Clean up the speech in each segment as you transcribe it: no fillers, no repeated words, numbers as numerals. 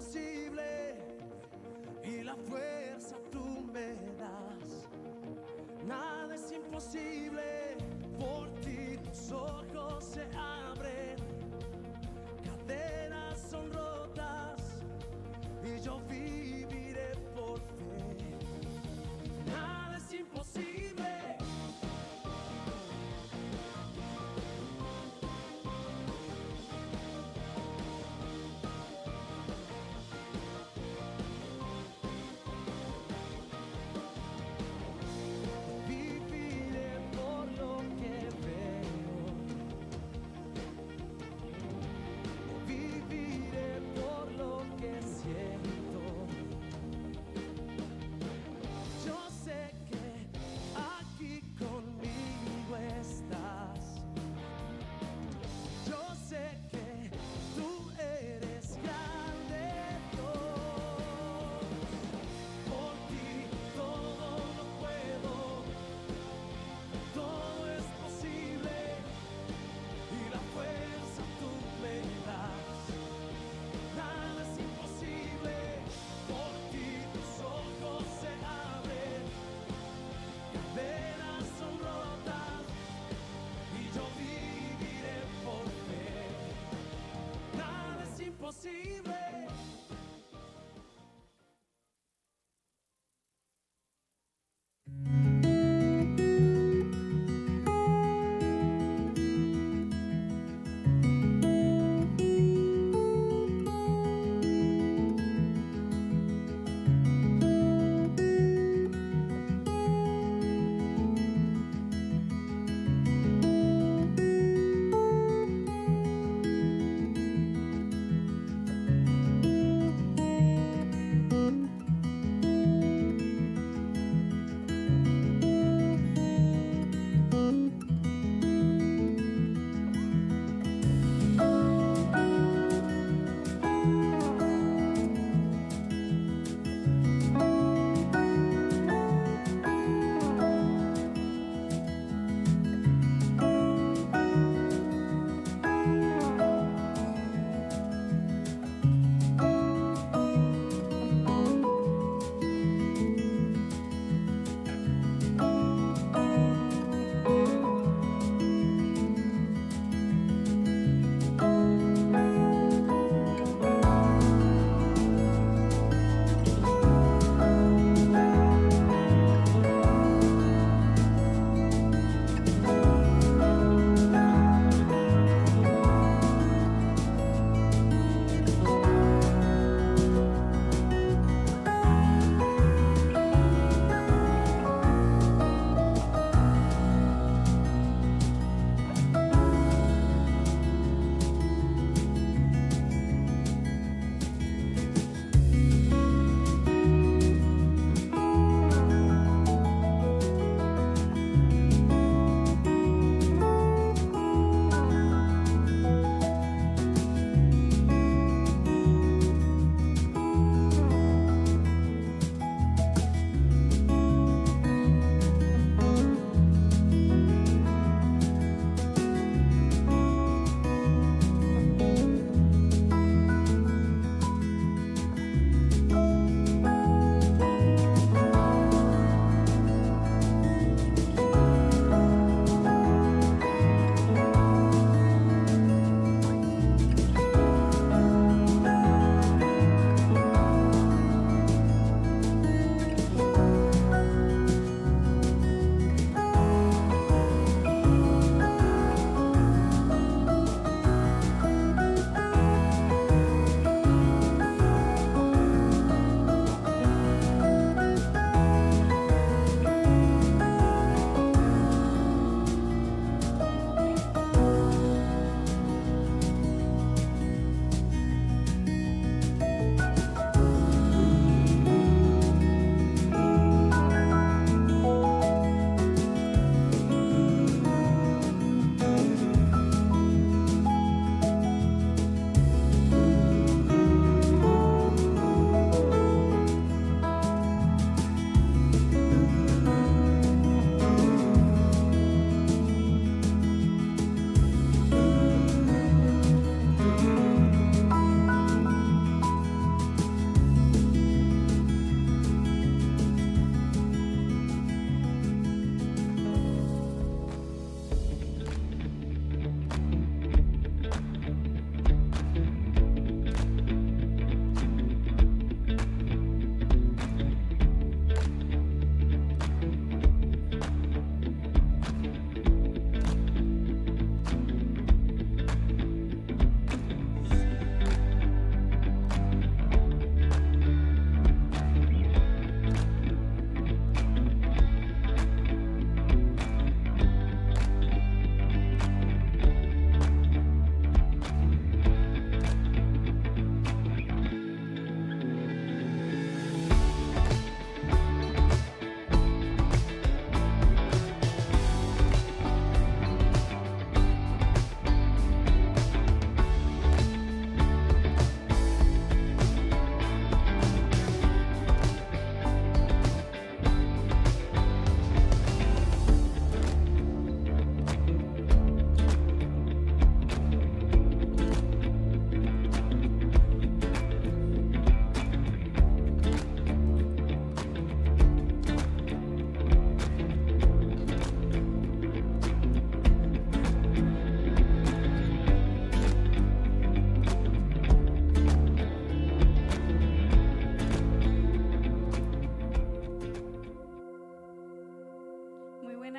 imposible y la fuerza tú me das. Nada es imposible, por ti los ojos se abren, cadenas son rotas y yo viviré por fe. Nada es imposible.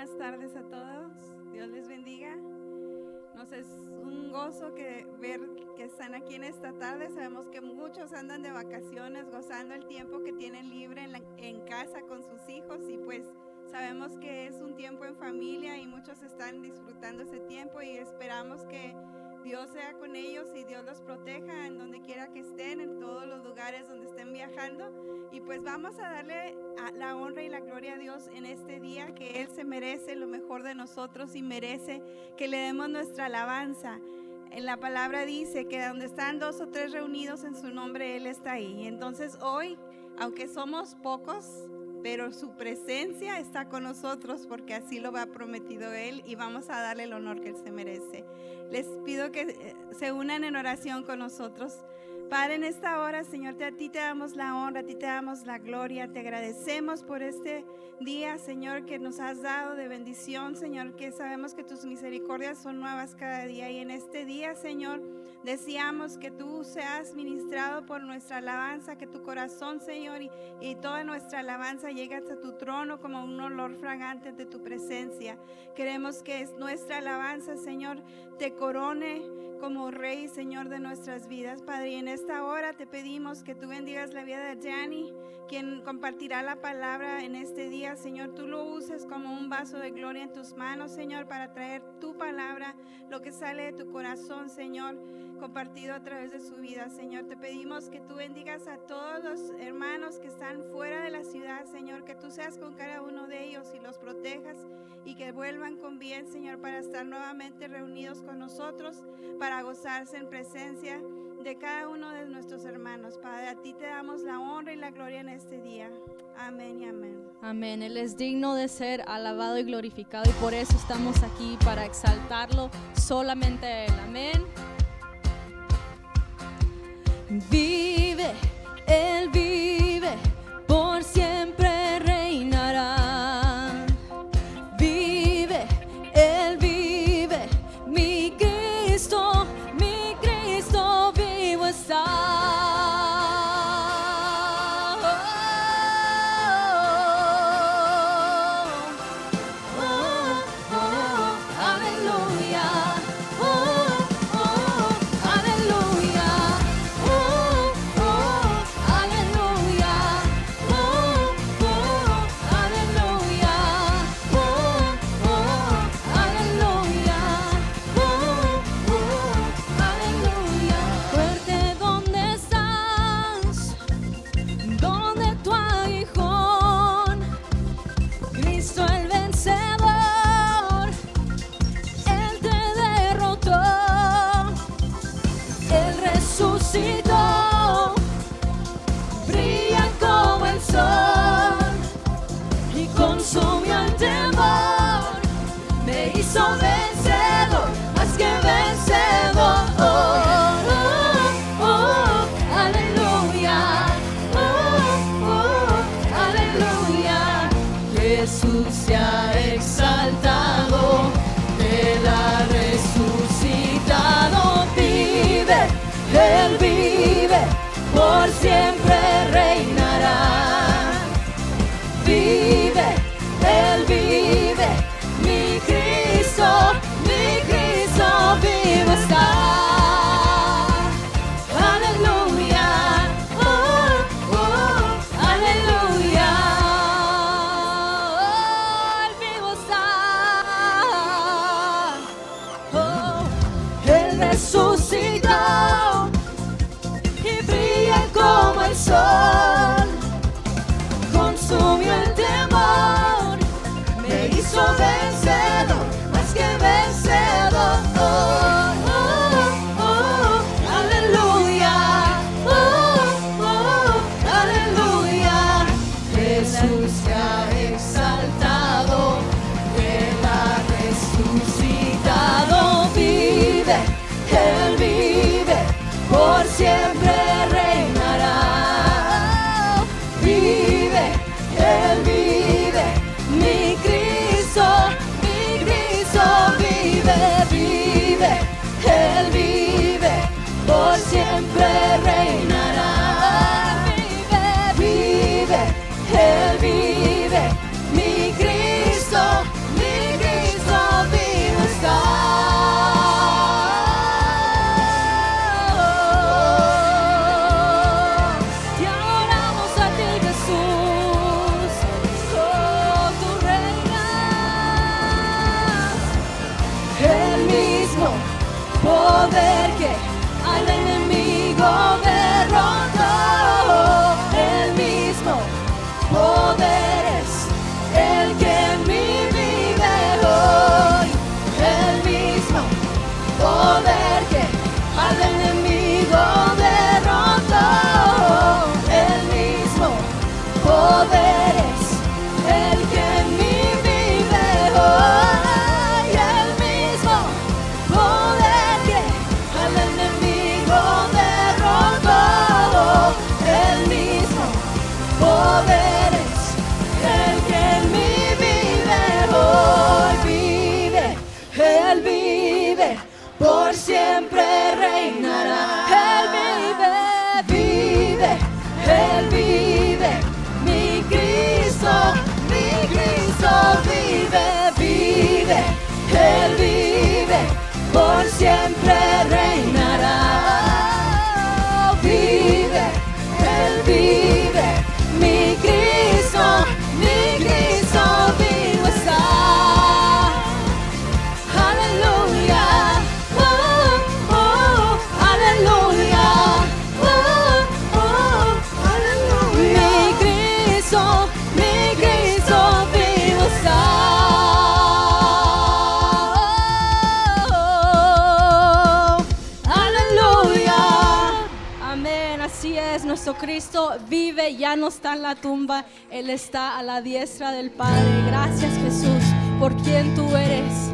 buenas tardes a todos. Dios les bendiga. Nos es un gozo ver que están aquí en esta tarde. Sabemos que muchos andan de vacaciones, gozando el tiempo que tienen libre en casa con sus hijos, y pues sabemos que es un tiempo en familia y muchos están disfrutando ese tiempo, y esperamos que Dios sea con ellos y Dios los proteja en donde quiera que estén, en todos los lugares donde estén viajando. Y pues vamos a darle la honra y la gloria a Dios en este día, que Él se merece lo mejor de nosotros y merece que le demos nuestra alabanza. En la palabra dice que donde están 2 o 3 reunidos en su nombre, Él está ahí. Entonces hoy, aunque somos pocos, pero su presencia está con nosotros, porque así lo ha prometido Él, y vamos a darle el honor que Él se merece. Les pido que se unan en oración con nosotros. Padre, en esta hora, Señor, a ti te damos la honra, a ti te damos la gloria. Te agradecemos por este día, Señor, que nos has dado de bendición, Señor, que sabemos que tus misericordias son nuevas cada día. Y en este día, Señor, deseamos que tú seas ministrado por nuestra alabanza, que tu corazón, Señor, y toda nuestra alabanza llegue hasta tu trono como un olor fragante ante tu presencia. Queremos que nuestra alabanza, Señor, te corone como Rey, Señor, de nuestras vidas, Padre. Y en esta hora te pedimos que tú bendigas la vida de Jani, quien compartirá la palabra en este día. Señor, tú lo uses como un vaso de gloria en tus manos, Señor, para traer tu palabra, lo que sale de tu corazón, Señor, compartido a través de su vida. Señor, te pedimos que tú bendigas a todos los hermanos que están fuera de la ciudad, Señor, que tú seas con cada uno de ellos y los protejas, y que vuelvan con bien, Señor, para estar nuevamente reunidos con nosotros, para gozarse en presencia de cada uno de nuestros hermanos. Padre, a ti te damos la honra y la gloria en este día. Amén y amén. Amén. Él es digno de ser alabado y glorificado, y por eso estamos aquí, para exaltarlo solamente a Él. Amén. Vive, Él vive, por siempre reinará. Vive, Él vive, mi Cristo vivo está. Vencedor, más que vencedor. Aleluya. Aleluya. Jesús se ha exaltado, Él ha resucitado. Vive, Él vive, por siempre reinará. Vive, Él vive, mi Cristo vivo está. Aleluya, aleluya, Él vivo está. poder que al enemigo derrotó. El mismo poder es el que en mí vive hoy. El mismo poder que al enemigo derrotó. El mismo poder es el que en mí vive hoy. El mismo poder que al enemigo derrotó. El mismo poder es el que en mí vive hoy. Vive, Él vive, por siempre reinará. Él vive, vive, Él vive, mi Cristo vive, vive, Él vive, por siempre reinará. Vive, Él vive, mi Cristo vivo está. Aleluya, aleluya, aleluya. Mi Cristo vivo está. Aleluya. Amén, así es, nuestro Cristo vive, ya no está en la tumba, Él está a la diestra del Padre. Gracias, Jesús, por quien tú eres.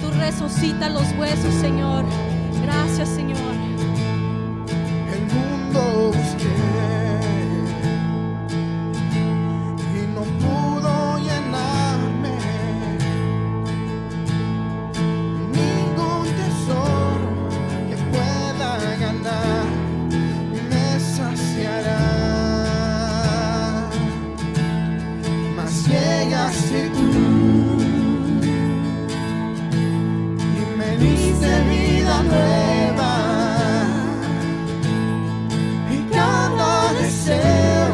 Tú resucitas los huesos, Señor. Gracias, Señor. El mundo busqué y no pudo llenarme. Ningún tesoro que pueda ganar me saciará. Mas llegaste tú y me diste vida nueva. Y cada deseo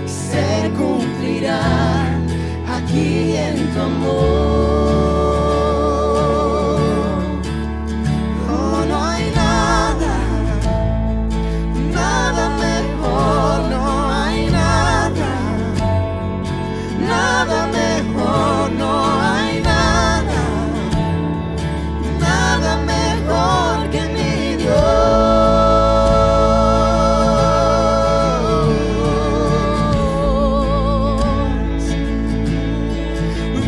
se cumplirá aquí en tu amor. Oh, no hay nada, nada mejor, no hay nada, nada mejor, no hay nada, nada mejor que mi Dios.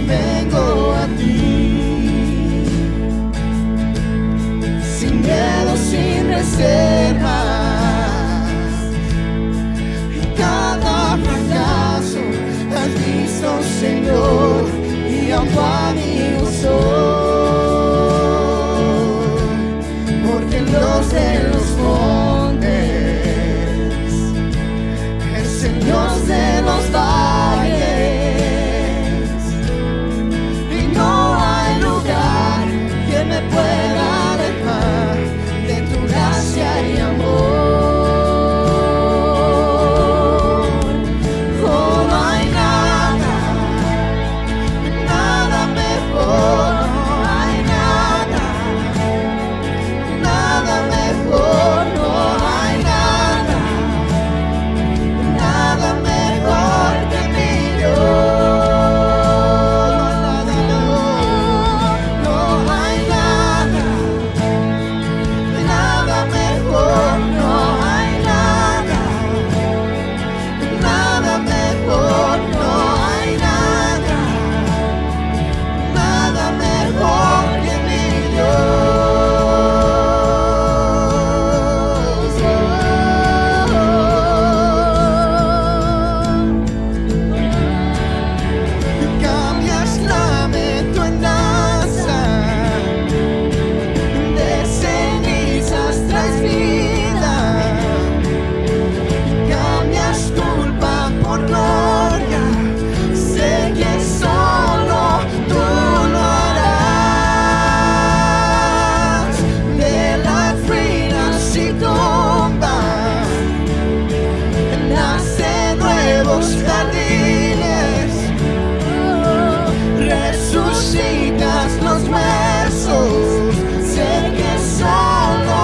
Vengo a ti sin miedo, sin reservas. Y cada fracaso has visto, Señor, y aun tu amigo soy. Porque el Dios de los montes es el Dios de los valles. Y no hay lugar que me pueda alejar de tu gracia y amor. Oh, no hay nada, nada mejor, no hay nada, nada mejor, no hay nada, nada mejor que mi Dios. No hay nada, nada mejor, no hay nada, nada mejor, no hay nada, nada mejor que mi Dios. Cambias lamento en danza, de cenizas traes vida. Cambias culpa por gloria, sé que solo tú lo harás. De las ruinas y tumbas nacen nuevos jardines. Resucitas los huesos, sé que solo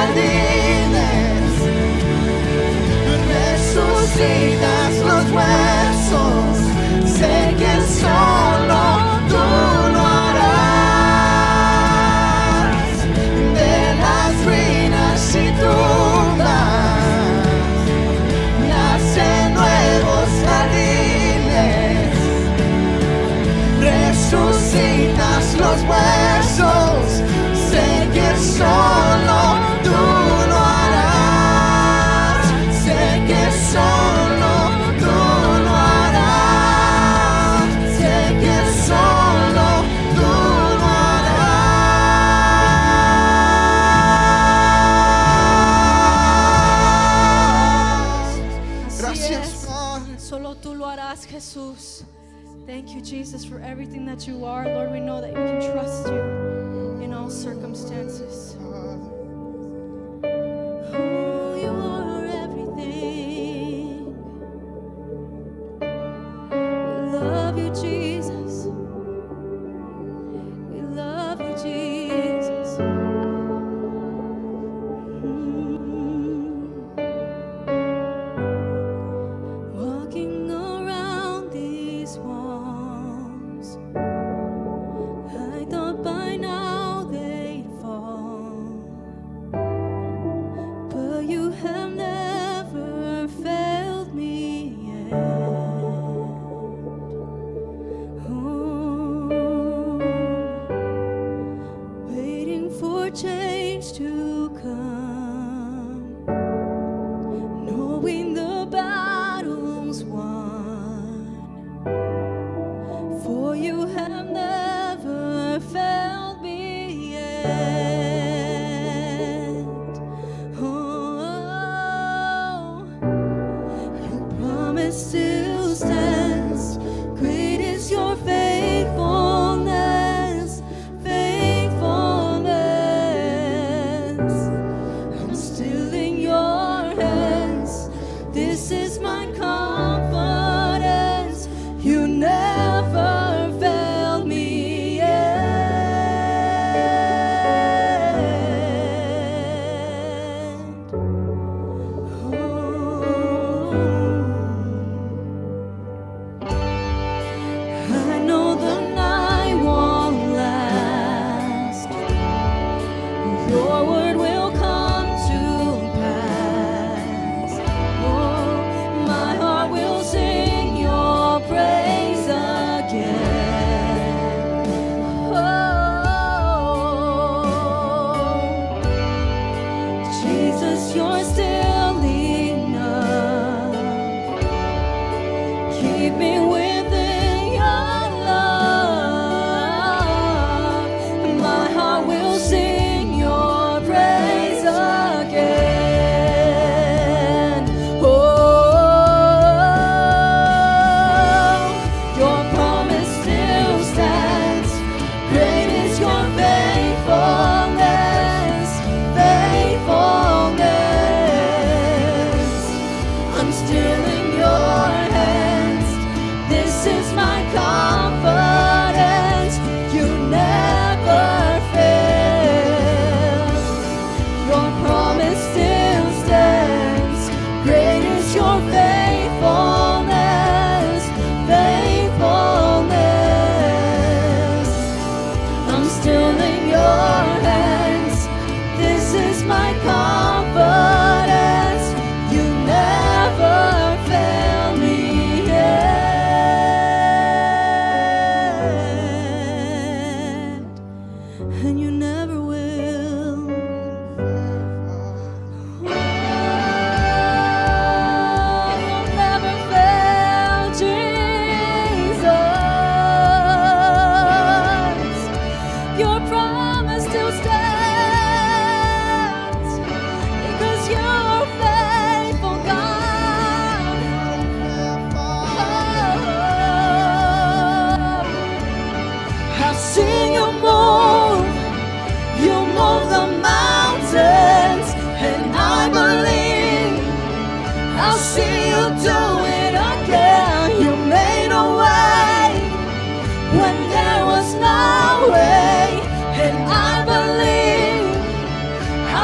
jardines, resucitas los huesos, sé que solo tú lo harás. De las ruinas y tumbas nacen nuevos jardines, resucitas los huesos, sé que solo tú lo harás, sé que solo tú lo harás, sé que solo tú lo harás. Así Gracias, es. Padre. Solo tú lo harás, Jesús. Thank you, Jesus, for everything that you are. Lord, we know that we can trust you in all circumstances. Oh, you are everything. We love you, Jesus. We love you, Jesus. Walking around these walls, I thought by now they'd fall, but you have never failed me yet. Oh, waiting for change to come, knowing the battle's won, for you have never failed me yet. Oh, your promise still stands. Great is your faithfulness, faithfulness.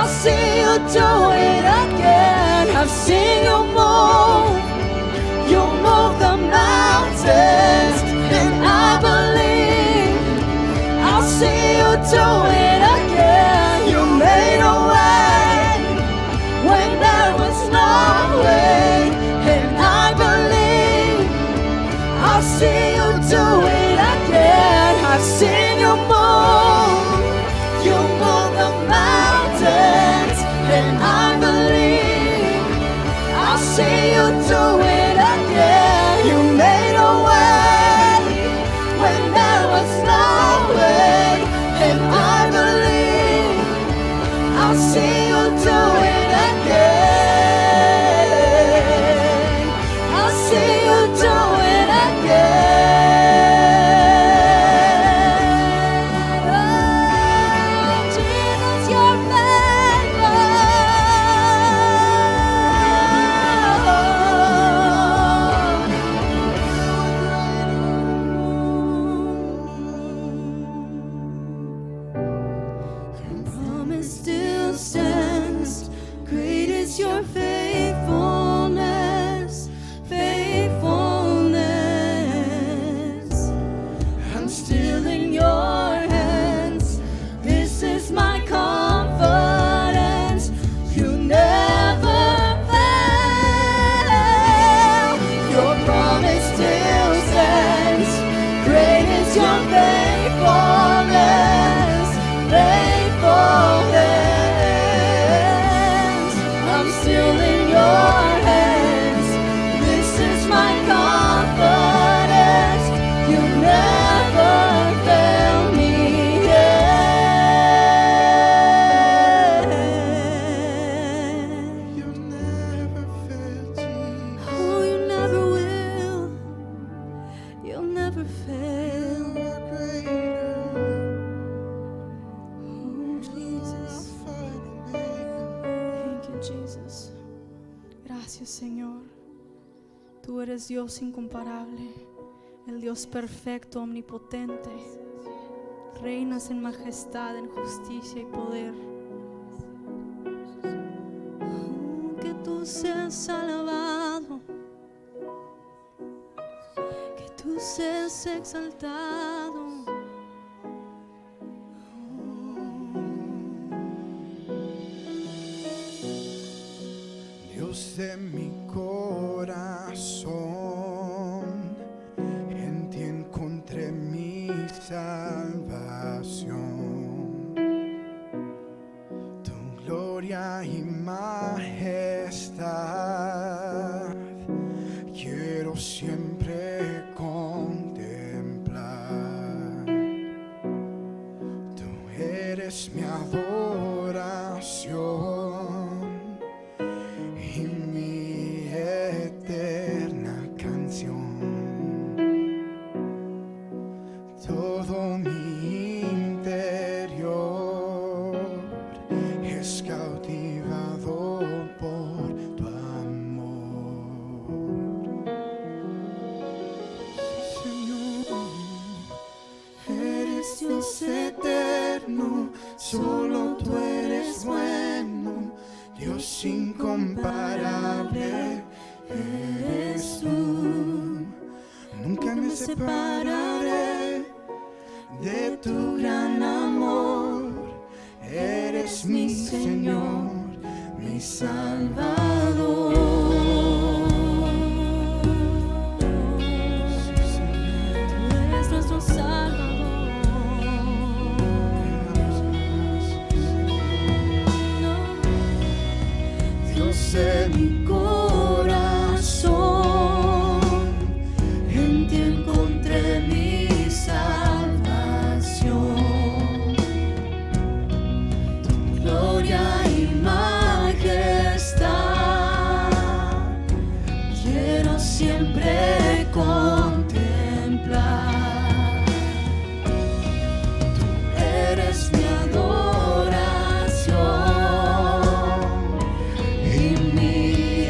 I'll see you do it again. I've seen you move. You move the mountains, and I believe I'll see you do it again. You made a way when there was no way, and I believe I'll see you do it again. I've seen you move. You move the mountains, and I believe I'll see you do it again. You made a way when there was no way, and I believe I'll see you do it again. I'll see you do it again. Oh, Jesus, you're faithful. Promise still stands. Great is your faithfulness, faithfulness. I'm still in your hands. This is my confidence. You never fail. Your promise still stands. Great is your faithfulness, faithfulness. I'm still in your hands. This is my confidence. You never fail me yet. You never failed me. Oh, you never will. You'll never fail. You are greater. Oh, Jesus. Alpha and Omega. Thank you, Jesus. Gracias, Señor. Tú eres Dios incomparable, el Dios perfecto, omnipotente. Reinas en majestad, en justicia y poder. Oh, que tú seas alabado, que tú seas exaltado. Dios de mi corazón, en ti encontré mi salvación. Tu gloria y majestad quiero siempre contemplar. Tú eres mi adoración y mi eterna canción. Todo mi interior es cautivado por tu amor. Señor, eres Dios eterno, solo tú eres bueno. Dios incomparable eres tú. Nunca me separaré de tu gran amor. Eres mi Señor, mi Salvador. Tú eres nuestro Salvador. Dios de mi corazón, en ti encontré mi salvación. Tu gloria y majestad quiero siempre contemplar. Tú eres mi adoración y mi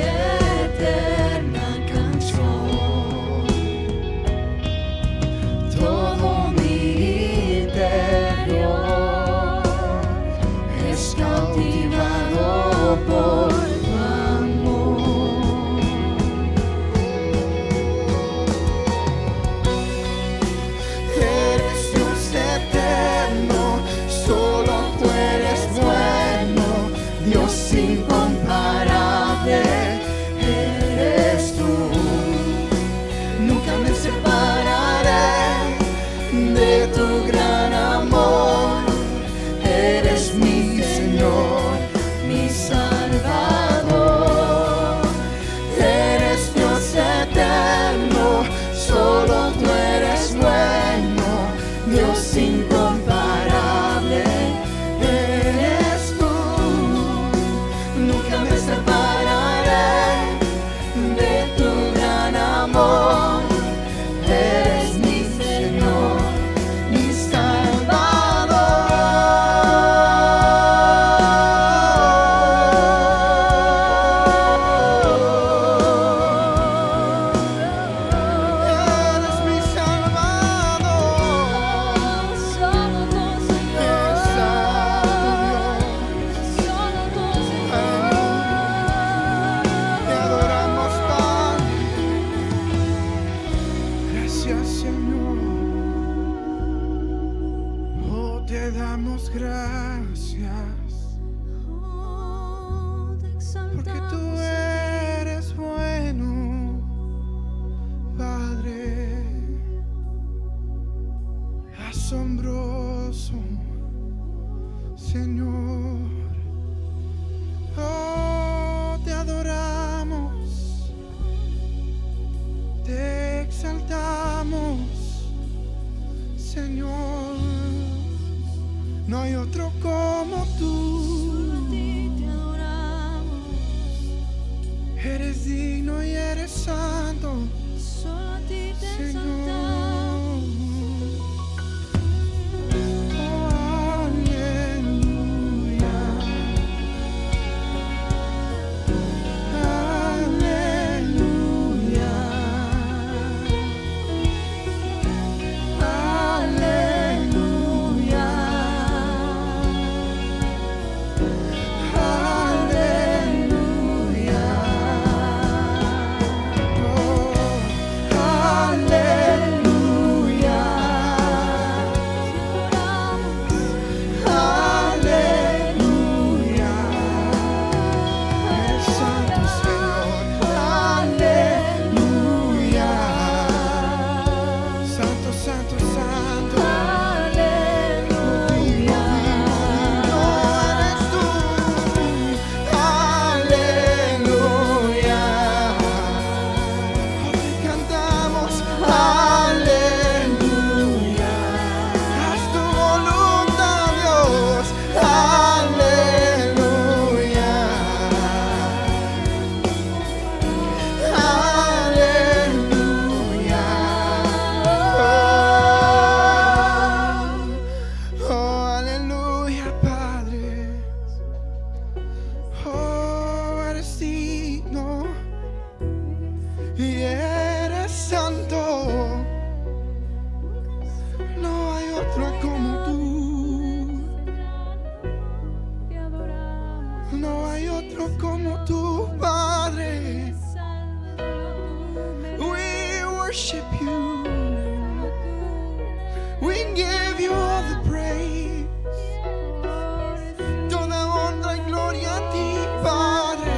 eres santo, Solo a ti te Señor. exaltamos. Oh, aleluya. Aleluya. Aleluya. Aleluya. Oh, aleluya. Aleluya. Eres santo, Señor. Aleluya. Santo, santo, santo. Aleluya. No eres tú. Aleluya. Hoy cantamos aleluya. Haz tu voluntad, Dios. Aleluya. Aleluya. Oh, aleluya, Padre. Oh, eres digno y eres santo. No hay otro como tú. Te adoramos. No hay otro como tú, Padre. We worship you. We give you all the praise. Toda honra y gloria a ti, Padre.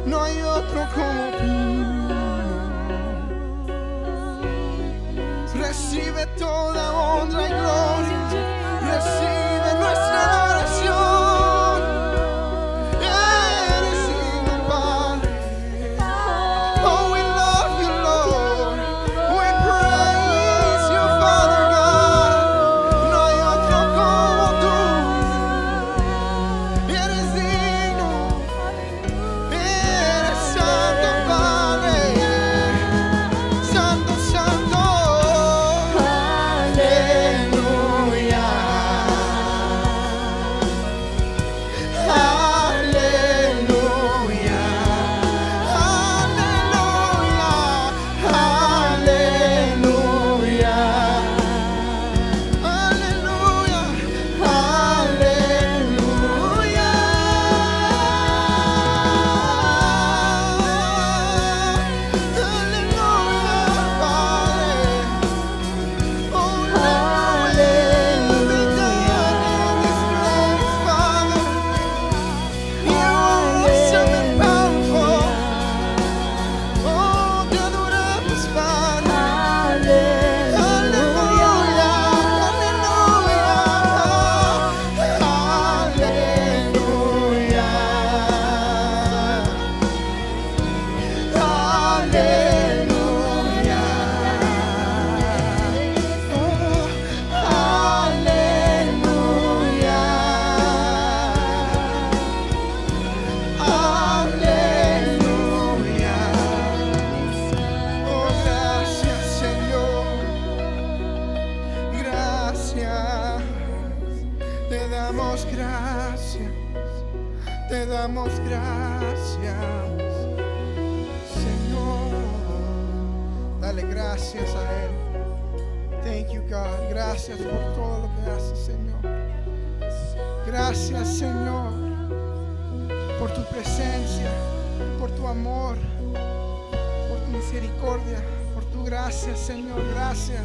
No hay otro como tú. Recibe toda honra y gloria. Recibe nuestra adoración. Eres digno, Padre. Oh, we love you, Lord. We praise you, Father God. No hay otro como tú. Eres digno. Eres santo, Padre. Santo, santo. Aleluya. Aleluya. Aleluya. Aleluya. Aleluya. Oh, gracias, Señor. Gracias. Te damos gracias. Te damos gracias, Señor. Dale gracias a Él. Thank you, God. Gracias por todo lo que haces, Señor. Gracias, Señor, por tu presencia, por tu amor, por tu misericordia, por tu gracia, Señor. Gracias.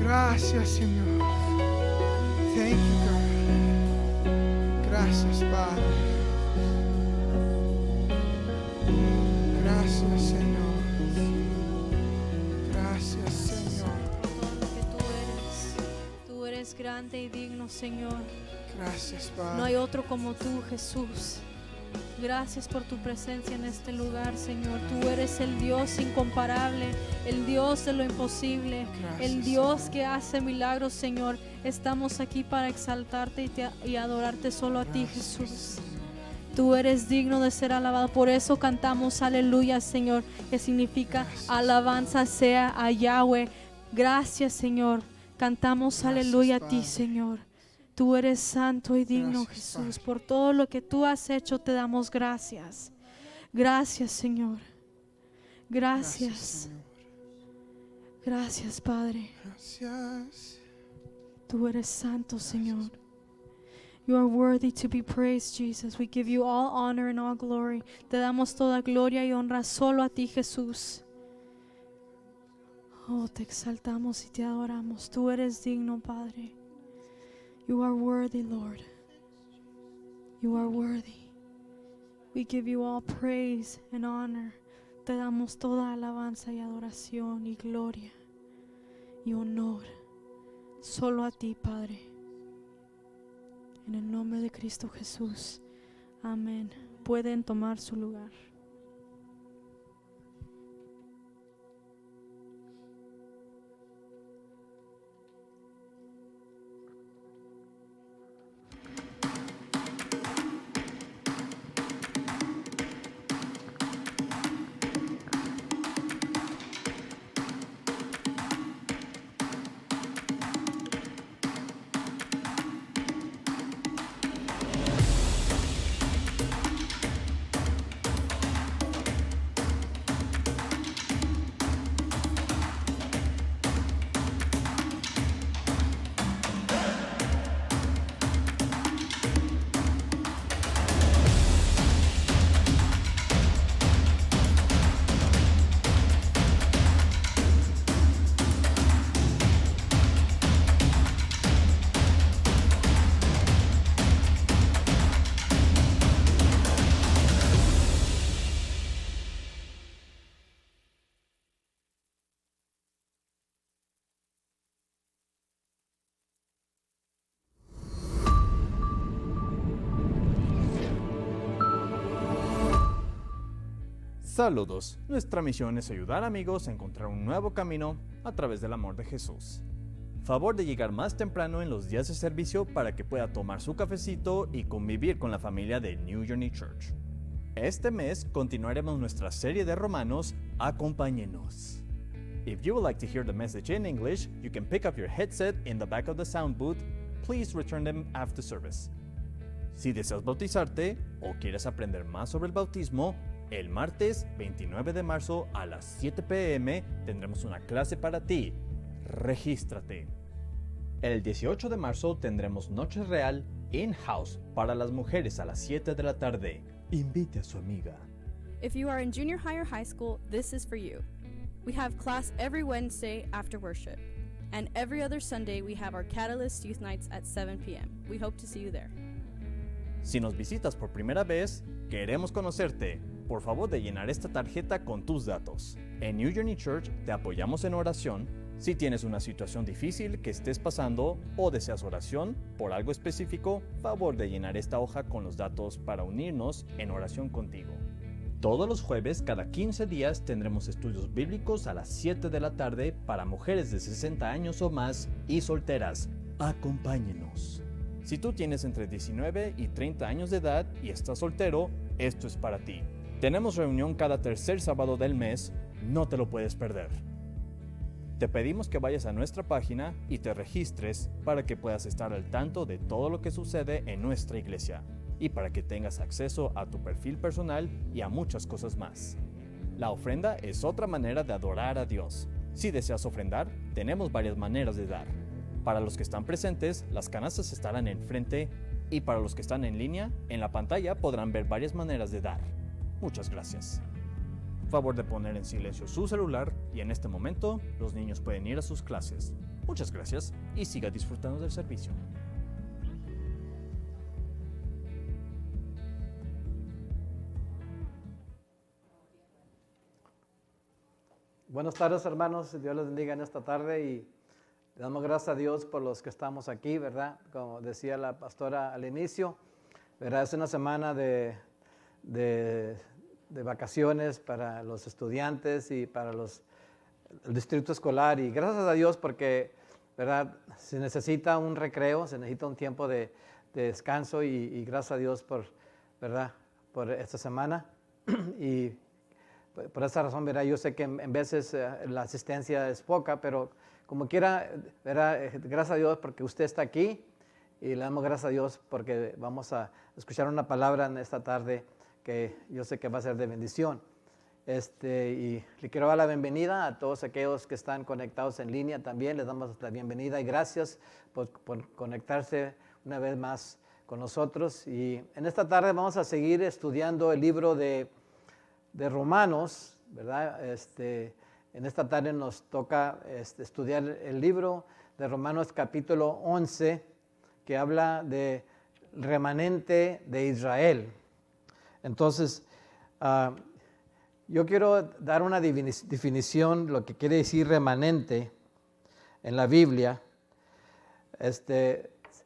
Gracias, Señor. Thank you, God. Gracias, Padre. Gracias, Señor. Gracias, Señor. Todo lo que tú eres grande y digno, Señor. Gracias, No Padre. hay otro como tú, Jesús. Gracias por tu presencia en este lugar, Señor. Tú eres el Dios incomparable, el Dios de lo imposible, Gracias, el Dios que hace milagros, Señor. Estamos aquí para exaltarte y adorarte solo a ti, Gracias, Jesús. Tú eres digno de ser alabado. Por eso cantamos aleluya, Señor, que significa alabanza sea a Yahweh. Gracias, Señor. Cantamos aleluya a ti, Padre. Señor. Tú eres santo y digno, Gracias, Jesús. Padre. Por todo lo que tú has hecho, te damos gracias. Gracias, Señor. Gracias. Señor. Gracias, Padre. Gracias. Tú eres santo, Señor. You are worthy to be praised, Jesus. We give you all honor and all glory. Te damos toda gloria y honra solo a ti, Jesús. Oh, te exaltamos y te adoramos. Tú eres digno, Padre. You are worthy, Lord. You are worthy. We give you all praise and honor. Te damos toda alabanza y adoración y gloria y honor solo a ti, Padre. En el nombre de Cristo Jesús. Amén. Pueden tomar su lugar. Saludos, nuestra misión es ayudar a amigos a encontrar un nuevo camino a través del amor de Jesús. Favor de llegar más temprano en los días de servicio para que pueda tomar su cafecito y convivir con la familia de New Journey Church. Este mes continuaremos nuestra serie de Romanos, Acompáñenos. If you would like to hear the message in English, you can pick up your headset in the back of the sound booth. Please return them after service. Si deseas bautizarte o quieres aprender más sobre el bautismo, el martes 29 de marzo a las 7 p.m. tendremos una clase para ti. Regístrate. El 18 de marzo tendremos Noche Real in-house para las mujeres a las 7 de la tarde. Invite a su amiga. If you are in junior high or high school, this is for you. We have class every Wednesday after worship. And every other Sunday we have our Catalyst Youth Nights at 7 p.m. We hope to see you there. Si nos visitas por primera vez, queremos conocerte. Por favor de llenar esta tarjeta con tus datos. En New Journey Church te apoyamos en oración. Si tienes una situación difícil que estés pasando o deseas oración por algo específico, favor de llenar esta hoja con los datos para unirnos en oración contigo. Todos los jueves, cada 15 días, tendremos estudios bíblicos a las 7 de la tarde para mujeres de 60 años o más y solteras. Acompáñenos. Si tú tienes entre 19 y 30 años de edad y estás soltero, esto es para ti. Tenemos reunión cada tercer sábado del mes, no te lo puedes perder. Te pedimos que vayas a nuestra página y te registres para que puedas estar al tanto de todo lo que sucede en nuestra iglesia y para que tengas acceso a tu perfil personal y a muchas cosas más. La ofrenda es otra manera de adorar a Dios. Si deseas ofrendar, tenemos varias maneras de dar. Para los que están presentes, las canastas estarán enfrente y para los que están en línea, en la pantalla podrán ver varias maneras de dar. Muchas gracias. Favor de poner en silencio su celular y en este momento los niños pueden ir a sus clases. Muchas gracias y siga disfrutando del servicio. Buenas tardes, hermanos. Dios les bendiga en esta tarde y le damos gracias a Dios por los que estamos aquí, ¿verdad? Como decía la pastora al inicio, ¿verdad? Es una semana de vacaciones para los estudiantes y para el distrito escolar. Y gracias a Dios porque, ¿verdad? Se necesita un recreo, se necesita un tiempo de descanso y gracias a Dios por, ¿verdad? por esta semana. Y por esa razón, ¿verdad? Yo sé que en veces la asistencia es poca, pero como quiera, ¿verdad? Gracias a Dios porque usted está aquí y le damos gracias a Dios porque vamos a escuchar una palabra en esta tarde que yo sé que va a ser de bendición. Y le quiero dar la bienvenida a todos aquellos que están conectados en línea también. Les damos la bienvenida y gracias por conectarse una vez más con nosotros. Y en esta tarde vamos a seguir estudiando el libro de Romanos, ¿verdad? En esta tarde nos toca estudiar el libro de Romanos capítulo 11, que habla de remanente de Israel. Entonces, yo quiero dar una definición, lo que quiere decir remanente en la Biblia,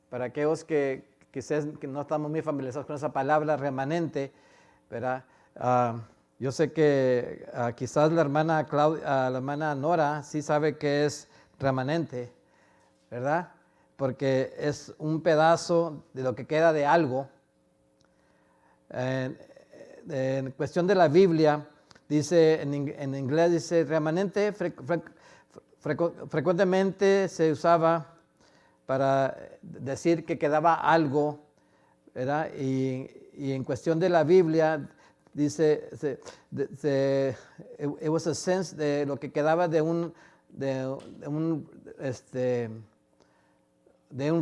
para aquellos que quizás que no estamos muy familiarizados con esa palabra remanente, ¿verdad? Yo sé que quizás la hermana Nora sí sabe qué es remanente, ¿verdad? Porque es un pedazo de lo que queda de algo. En cuestión de la Biblia, dice en inglés, dice remanente, frecuentemente se usaba para decir que quedaba algo, ¿verdad? Y en cuestión de la Biblia, dice, it was a sense de lo que quedaba de un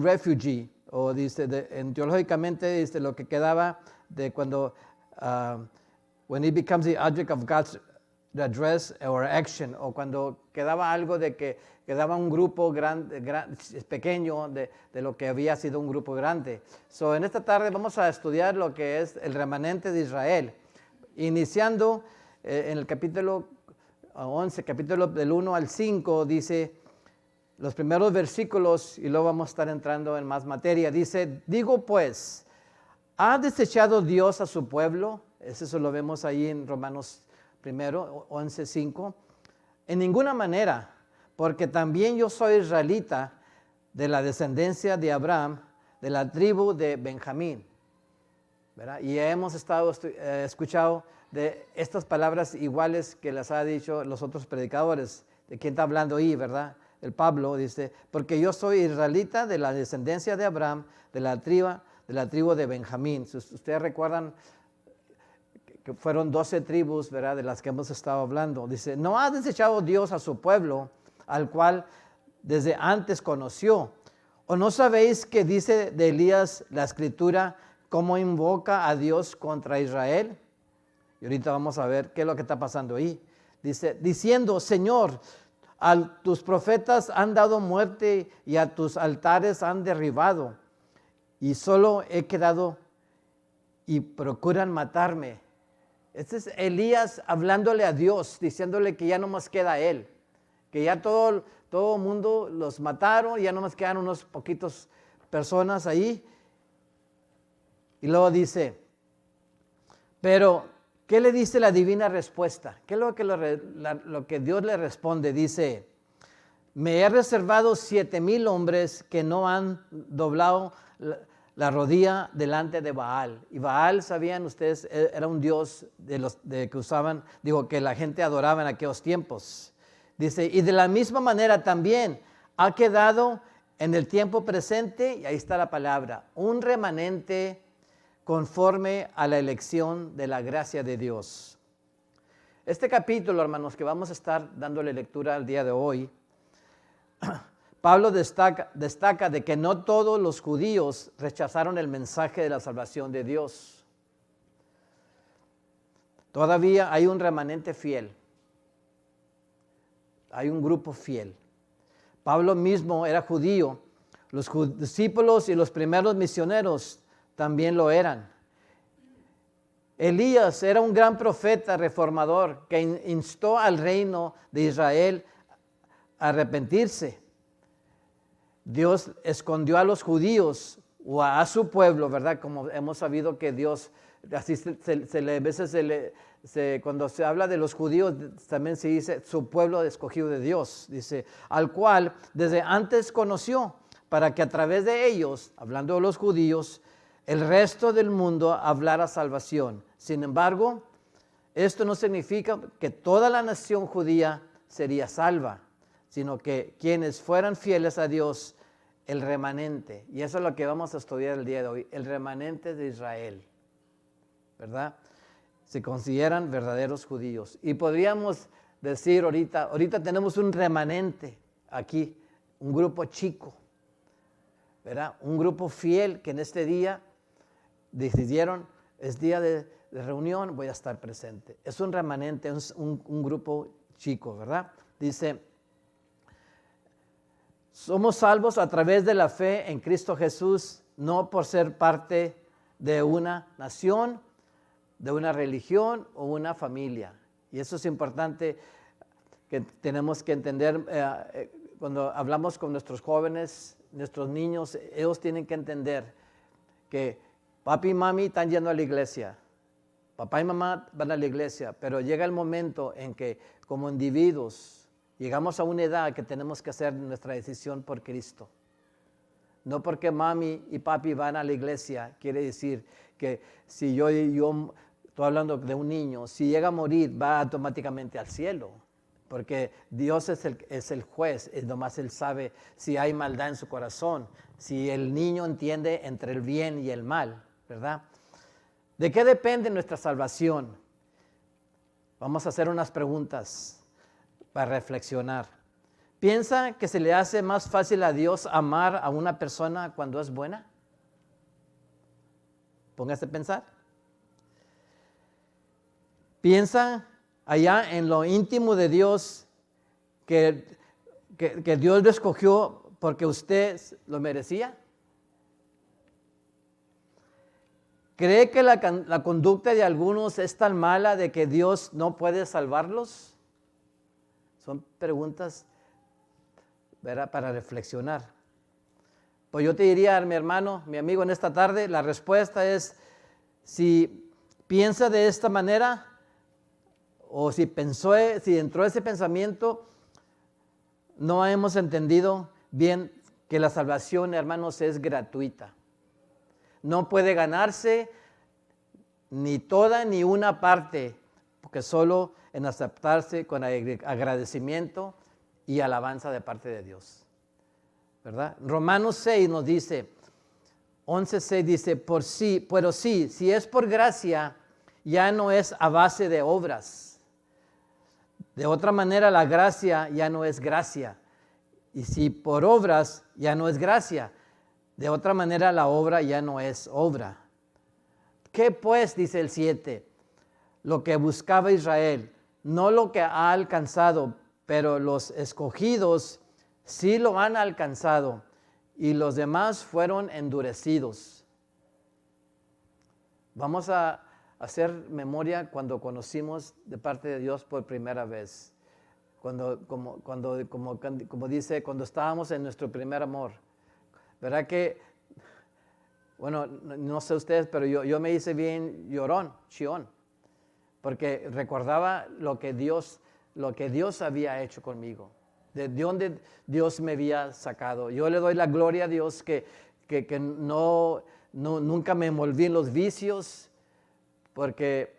refugee, o dice, teológicamente dice lo que quedaba de cuando, when it becomes the object of God's address or action, o cuando quedaba algo de que quedaba un grupo pequeño de lo que había sido un grupo grande. So, en esta tarde vamos a estudiar lo que es el remanente de Israel. Iniciando en el capítulo 11, capítulo del 1 al 5, dice los primeros versículos, y luego vamos a estar entrando en más materia. Dice, digo pues, ¿ha desechado Dios a su pueblo? Eso lo vemos ahí en Romanos 11, 5. En ninguna manera, porque también yo soy israelita de la descendencia de Abraham, de la tribu de Benjamín. ¿Verdad? Y hemos escuchado de estas palabras iguales que les ha dicho los otros predicadores. ¿De quién está hablando ahí, verdad? El Pablo dice, porque yo soy israelita de la descendencia de Abraham, de la tribu de Benjamín. Ustedes recuerdan que fueron 12 tribus, ¿verdad? De las que hemos estado hablando. Dice, no ha desechado Dios a su pueblo, al cual desde antes conoció. ¿O no sabéis que dice de Elías la Escritura, cómo invoca a Dios contra Israel? Y ahorita vamos a ver qué es lo que está pasando ahí. Dice, diciendo, Señor, a tus profetas han dado muerte y a tus altares han derribado. Y solo he quedado y procuran matarme. Este es Elías hablándole a Dios, diciéndole que ya no más queda él. Que ya todo el mundo los mataron, ya no más quedan unos poquitos personas ahí. Y luego dice, pero, ¿qué le dice la divina respuesta? ¿Qué es lo que Dios le responde? Dice, me he reservado 7,000 hombres que no han doblado la rodilla delante de Baal. Y Baal, sabían ustedes, era un dios que la gente adoraba en aquellos tiempos. Dice, y de la misma manera también ha quedado en el tiempo presente, y ahí está la palabra, un remanente conforme a la elección de la gracia de Dios. Este capítulo, hermanos, que vamos a estar dándole lectura al día de hoy, Pablo destaca de que no todos los judíos rechazaron el mensaje de la salvación de Dios. Todavía hay un remanente fiel. Hay un grupo fiel. Pablo mismo era judío. Los discípulos y los primeros misioneros también lo eran. Elías era un gran profeta reformador que instó al reino de Israel a arrepentirse. Dios escondió a los judíos o a su pueblo, ¿verdad? Como hemos sabido que Dios, así a veces cuando se habla de los judíos, también se dice su pueblo escogido de Dios, dice, al cual desde antes conoció, para que a través de ellos, hablando de los judíos, el resto del mundo hablara salvación. Sin embargo, esto no significa que toda la nación judía sería salva, sino que quienes fueran fieles a Dios, el remanente, y eso es lo que vamos a estudiar el día de hoy, el remanente de Israel, ¿verdad? Se consideran verdaderos judíos. Y podríamos decir ahorita tenemos un remanente aquí, un grupo chico, ¿verdad? Un grupo fiel que en este día decidieron, es día de reunión, voy a estar presente. Es un remanente, es un grupo chico, ¿verdad? Dice, somos salvos a través de la fe en Cristo Jesús, no por ser parte de una nación, de una religión o una familia. Y eso es importante que tenemos que entender cuando hablamos con nuestros jóvenes, nuestros niños, ellos tienen que entender que papi y mami están yendo a la iglesia, papá y mamá van a la iglesia, pero llega el momento en que como individuos llegamos a una edad que tenemos que hacer nuestra decisión por Cristo. No porque mami y papi van a la iglesia, quiere decir que si yo estoy hablando de un niño, si llega a morir va automáticamente al cielo. Porque Dios es el juez, y nomás Él sabe si hay maldad en su corazón, si el niño entiende entre el bien y el mal, ¿verdad? ¿De qué depende nuestra salvación? Vamos a hacer unas preguntas para reflexionar. ¿Piensa que se le hace más fácil a Dios amar a una persona cuando es buena? Póngase a pensar. ¿Piensa allá en lo íntimo de Dios que Dios lo escogió porque usted lo merecía? ¿Cree que la conducta de algunos es tan mala de que Dios no puede salvarlos? Son preguntas, ¿verdad?, para reflexionar. Pues yo te diría, mi hermano, mi amigo, en esta tarde, la respuesta es, si piensa de esta manera, o si entró ese pensamiento, no hemos entendido bien que la salvación, hermanos, es gratuita. No puede ganarse ni toda ni una parte, porque solo en aceptarse con agradecimiento y alabanza de parte de Dios, ¿verdad? Romanos 6 nos dice, 11:6 dice, pero sí, si es por gracia, ya no es a base de obras. De otra manera, la gracia ya no es gracia. Y si por obras, ya no es gracia. De otra manera, la obra ya no es obra. ¿Qué pues, dice el 7? Lo que buscaba Israel, no lo que ha alcanzado, pero los escogidos sí lo han alcanzado y los demás fueron endurecidos. Vamos a hacer memoria cuando conocimos de parte de Dios por primera vez. Como dice, cuando estábamos en nuestro primer amor. ¿Verdad que, bueno, no sé ustedes, pero yo me hice bien chión, porque recordaba lo que Dios había hecho conmigo, de donde Dios me había sacado. Yo le doy la gloria a Dios que nunca me envolví en los vicios, porque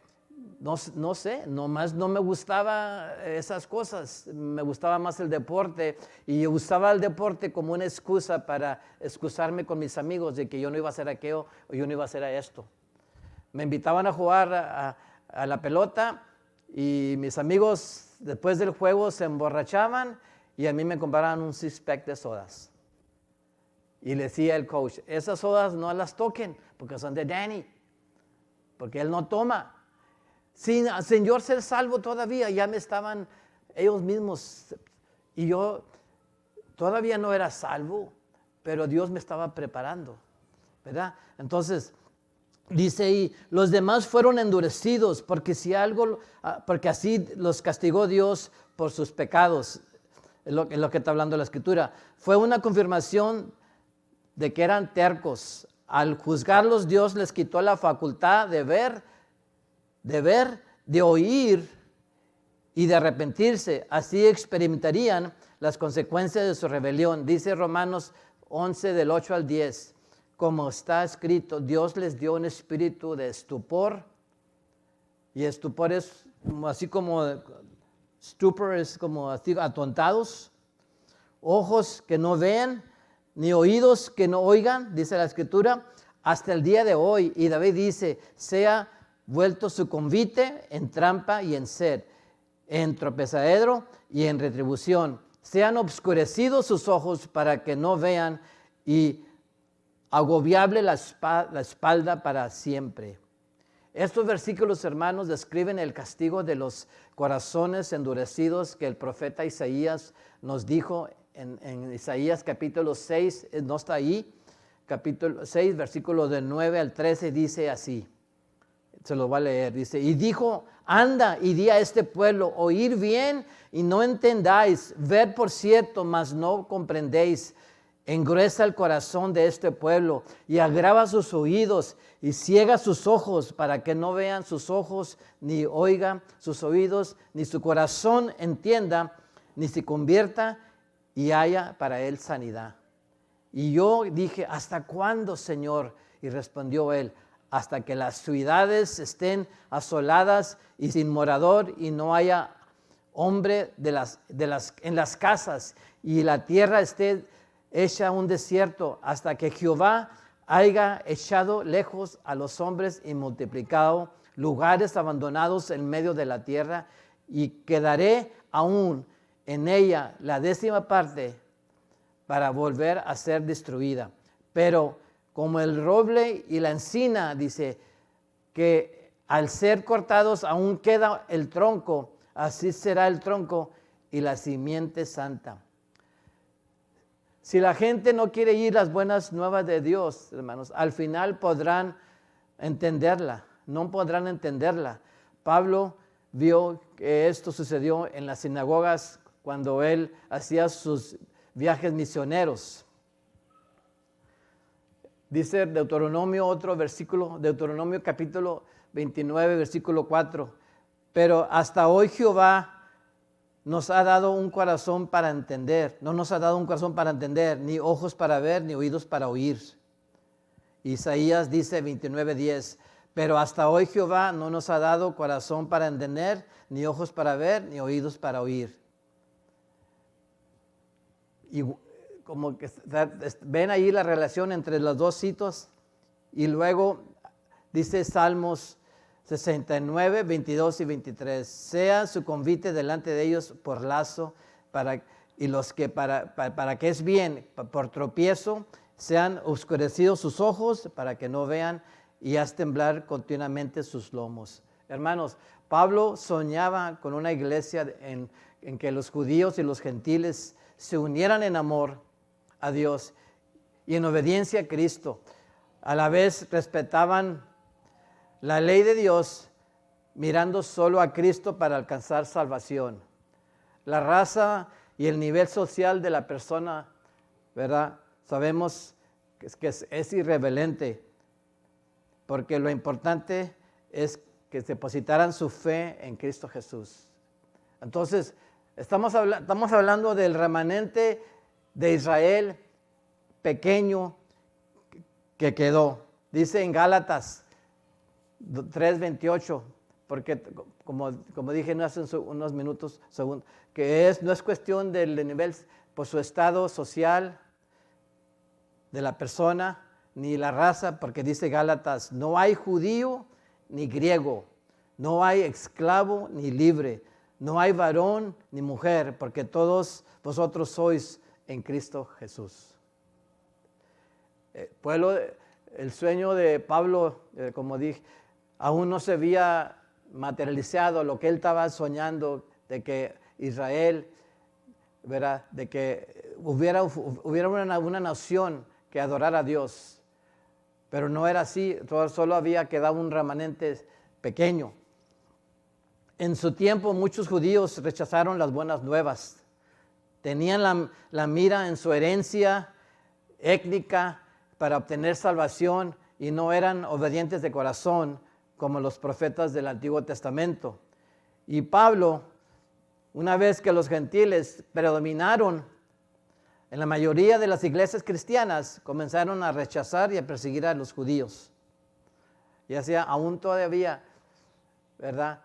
no sé, nomás no me gustaba esas cosas, me gustaba más el deporte y usaba el deporte como una excusa para excusarme con mis amigos de que yo no iba a hacer aquello o yo no iba a hacer esto. Me invitaban a jugar a la pelota y mis amigos después del juego se emborrachaban y a mí me compraban un six-pack de sodas. Y le decía el coach, esas sodas no las toquen porque son de Danny, porque él no toma. Sin yo ser salvo todavía, ya me estaban ellos mismos, y yo todavía no era salvo, pero Dios me estaba preparando, ¿verdad? Entonces, dice ahí, los demás fueron endurecidos, porque así los castigó Dios por sus pecados, es lo que está hablando la Escritura. Fue una confirmación de que eran tercos. Al juzgarlos, Dios les quitó la facultad de ver, de oír y de arrepentirse. Así experimentarían las consecuencias de su rebelión. Dice Romanos 11 del 8 al 10. como está escrito, Dios les dio un espíritu de estupor, y estupor es así como, stupor es como así, atontados, ojos que no vean, ni oídos que no oigan, dice la Escritura, hasta el día de hoy. Y David dice, sea vuelto su convite en trampa y en sed, en tropezadero y en retribución. Sean obscurecidos sus ojos para que no vean y agobiable la espalda para siempre. Estos versículos, hermanos, describen el castigo de los corazones endurecidos que el profeta Isaías nos dijo en Isaías capítulo 6, no está ahí, capítulo 6, versículos del 9 al 13, dice así, se lo va a leer, dice, y dijo, anda y di a este pueblo, oír bien y no entendáis, ver por cierto, mas no comprendéis, engruesa el corazón de este pueblo y agrava sus oídos y ciega sus ojos para que no vean sus ojos, ni oigan sus oídos, ni su corazón entienda, ni se convierta y haya para él sanidad. Y yo dije, ¿hasta cuándo, Señor? Y respondió él, hasta que las ciudades estén asoladas y sin morador y no haya hombre en las casas y la tierra esté hecha un desierto, hasta que Jehová haya echado lejos a los hombres y multiplicado lugares abandonados en medio de la tierra, y quedaré aún en ella la 10ª parte para volver a ser destruida. Pero como el roble y la encina, dice, que al ser cortados aún queda el tronco, así será el tronco y la simiente santa. Si la gente no quiere oír las buenas nuevas de Dios, hermanos, al final podrán entenderla, no podrán entenderla. Pablo vio que esto sucedió en las sinagogas cuando él hacía sus viajes misioneros. Dice Deuteronomio, otro versículo, Deuteronomio capítulo 29, versículo 4. Pero hasta hoy Jehová nos ha dado un corazón para entender. No nos ha dado un corazón para entender, ni ojos para ver, ni oídos para oír. Isaías dice 29:10. Pero hasta hoy Jehová no nos ha dado corazón para entender, ni ojos para ver, ni oídos para oír. Y como que ven ahí la relación entre los dos citos. Y luego dice Salmos 69, 22 y 23. Sea su convite delante de ellos por lazo, y los que para que es bien, por tropiezo, sean oscurecidos sus ojos para que no vean, y haz temblar continuamente sus lomos. Hermanos, Pablo soñaba con una iglesia en que los judíos y los gentiles se unieran en amor a Dios y en obediencia a Cristo. A la vez respetaban la ley de Dios, mirando solo a Cristo para alcanzar salvación. La raza y el nivel social de la persona, ¿verdad? Sabemos que es irrelevante, porque lo importante es que depositaran su fe en Cristo Jesús. Entonces, estamos hablando del remanente de Israel pequeño que quedó. Dice en Gálatas 3:28, porque como dije hace unos minutos, que no es cuestión del nivel por su estado social de la persona, ni la raza, porque dice Gálatas, no hay judío ni griego, no hay esclavo ni libre, no hay varón ni mujer, porque todos vosotros sois en Cristo Jesús. El sueño de Pablo, como dije, aún no se había materializado lo que él estaba soñando, de que Israel, ¿verdad? De que hubiera una nación que adorara a Dios. Pero no era así, solo había quedado un remanente pequeño. En su tiempo muchos judíos rechazaron las buenas nuevas. Tenían la mira en su herencia étnica para obtener salvación y no eran obedientes de corazón como los profetas del Antiguo Testamento. Y Pablo, una vez que los gentiles predominaron En la mayoría de las iglesias cristianas comenzaron a rechazar y a perseguir a los judíos. Y así aún todavía, ¿verdad?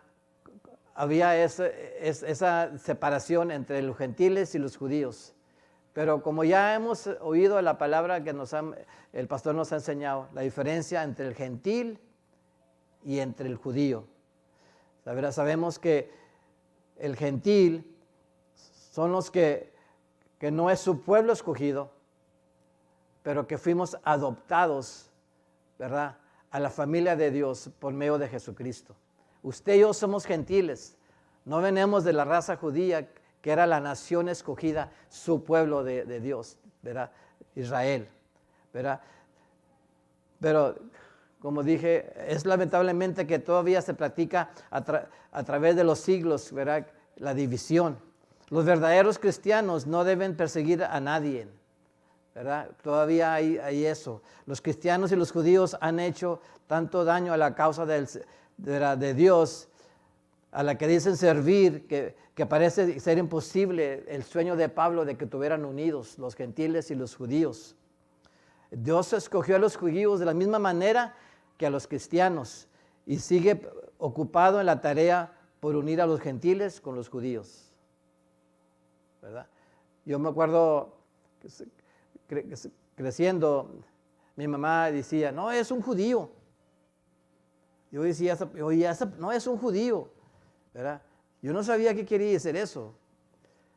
Había esa separación entre los gentiles y los judíos. Pero como ya hemos oído la palabra que el pastor nos ha enseñado, la diferencia entre el gentil y entre el judío. Sabemos que el gentil son los que no es su pueblo escogido, pero que fuimos adoptados, ¿verdad?, a la familia de Dios por medio de Jesucristo. Usted y yo somos gentiles, no venimos de la raza judía, que era la nación escogida, su pueblo de Dios, ¿verdad?, Israel, ¿verdad? Pero, como dije, es lamentablemente que todavía se practica a través de los siglos, ¿verdad?, la división. Los verdaderos cristianos no deben perseguir a nadie, ¿verdad? Todavía hay eso. Los cristianos y los judíos han hecho tanto daño a la causa de Dios, a la que dicen servir, que parece ser imposible el sueño de Pablo de que estuvieran unidos los gentiles y los judíos. Dios escogió a los judíos de la misma manera que a los cristianos y sigue ocupado en la tarea por unir a los gentiles con los judíos, ¿verdad? Yo me acuerdo creciendo, mi mamá decía, no, es un judío. Yo decía, no, es un judío, ¿verdad? Yo no sabía qué quería decir eso,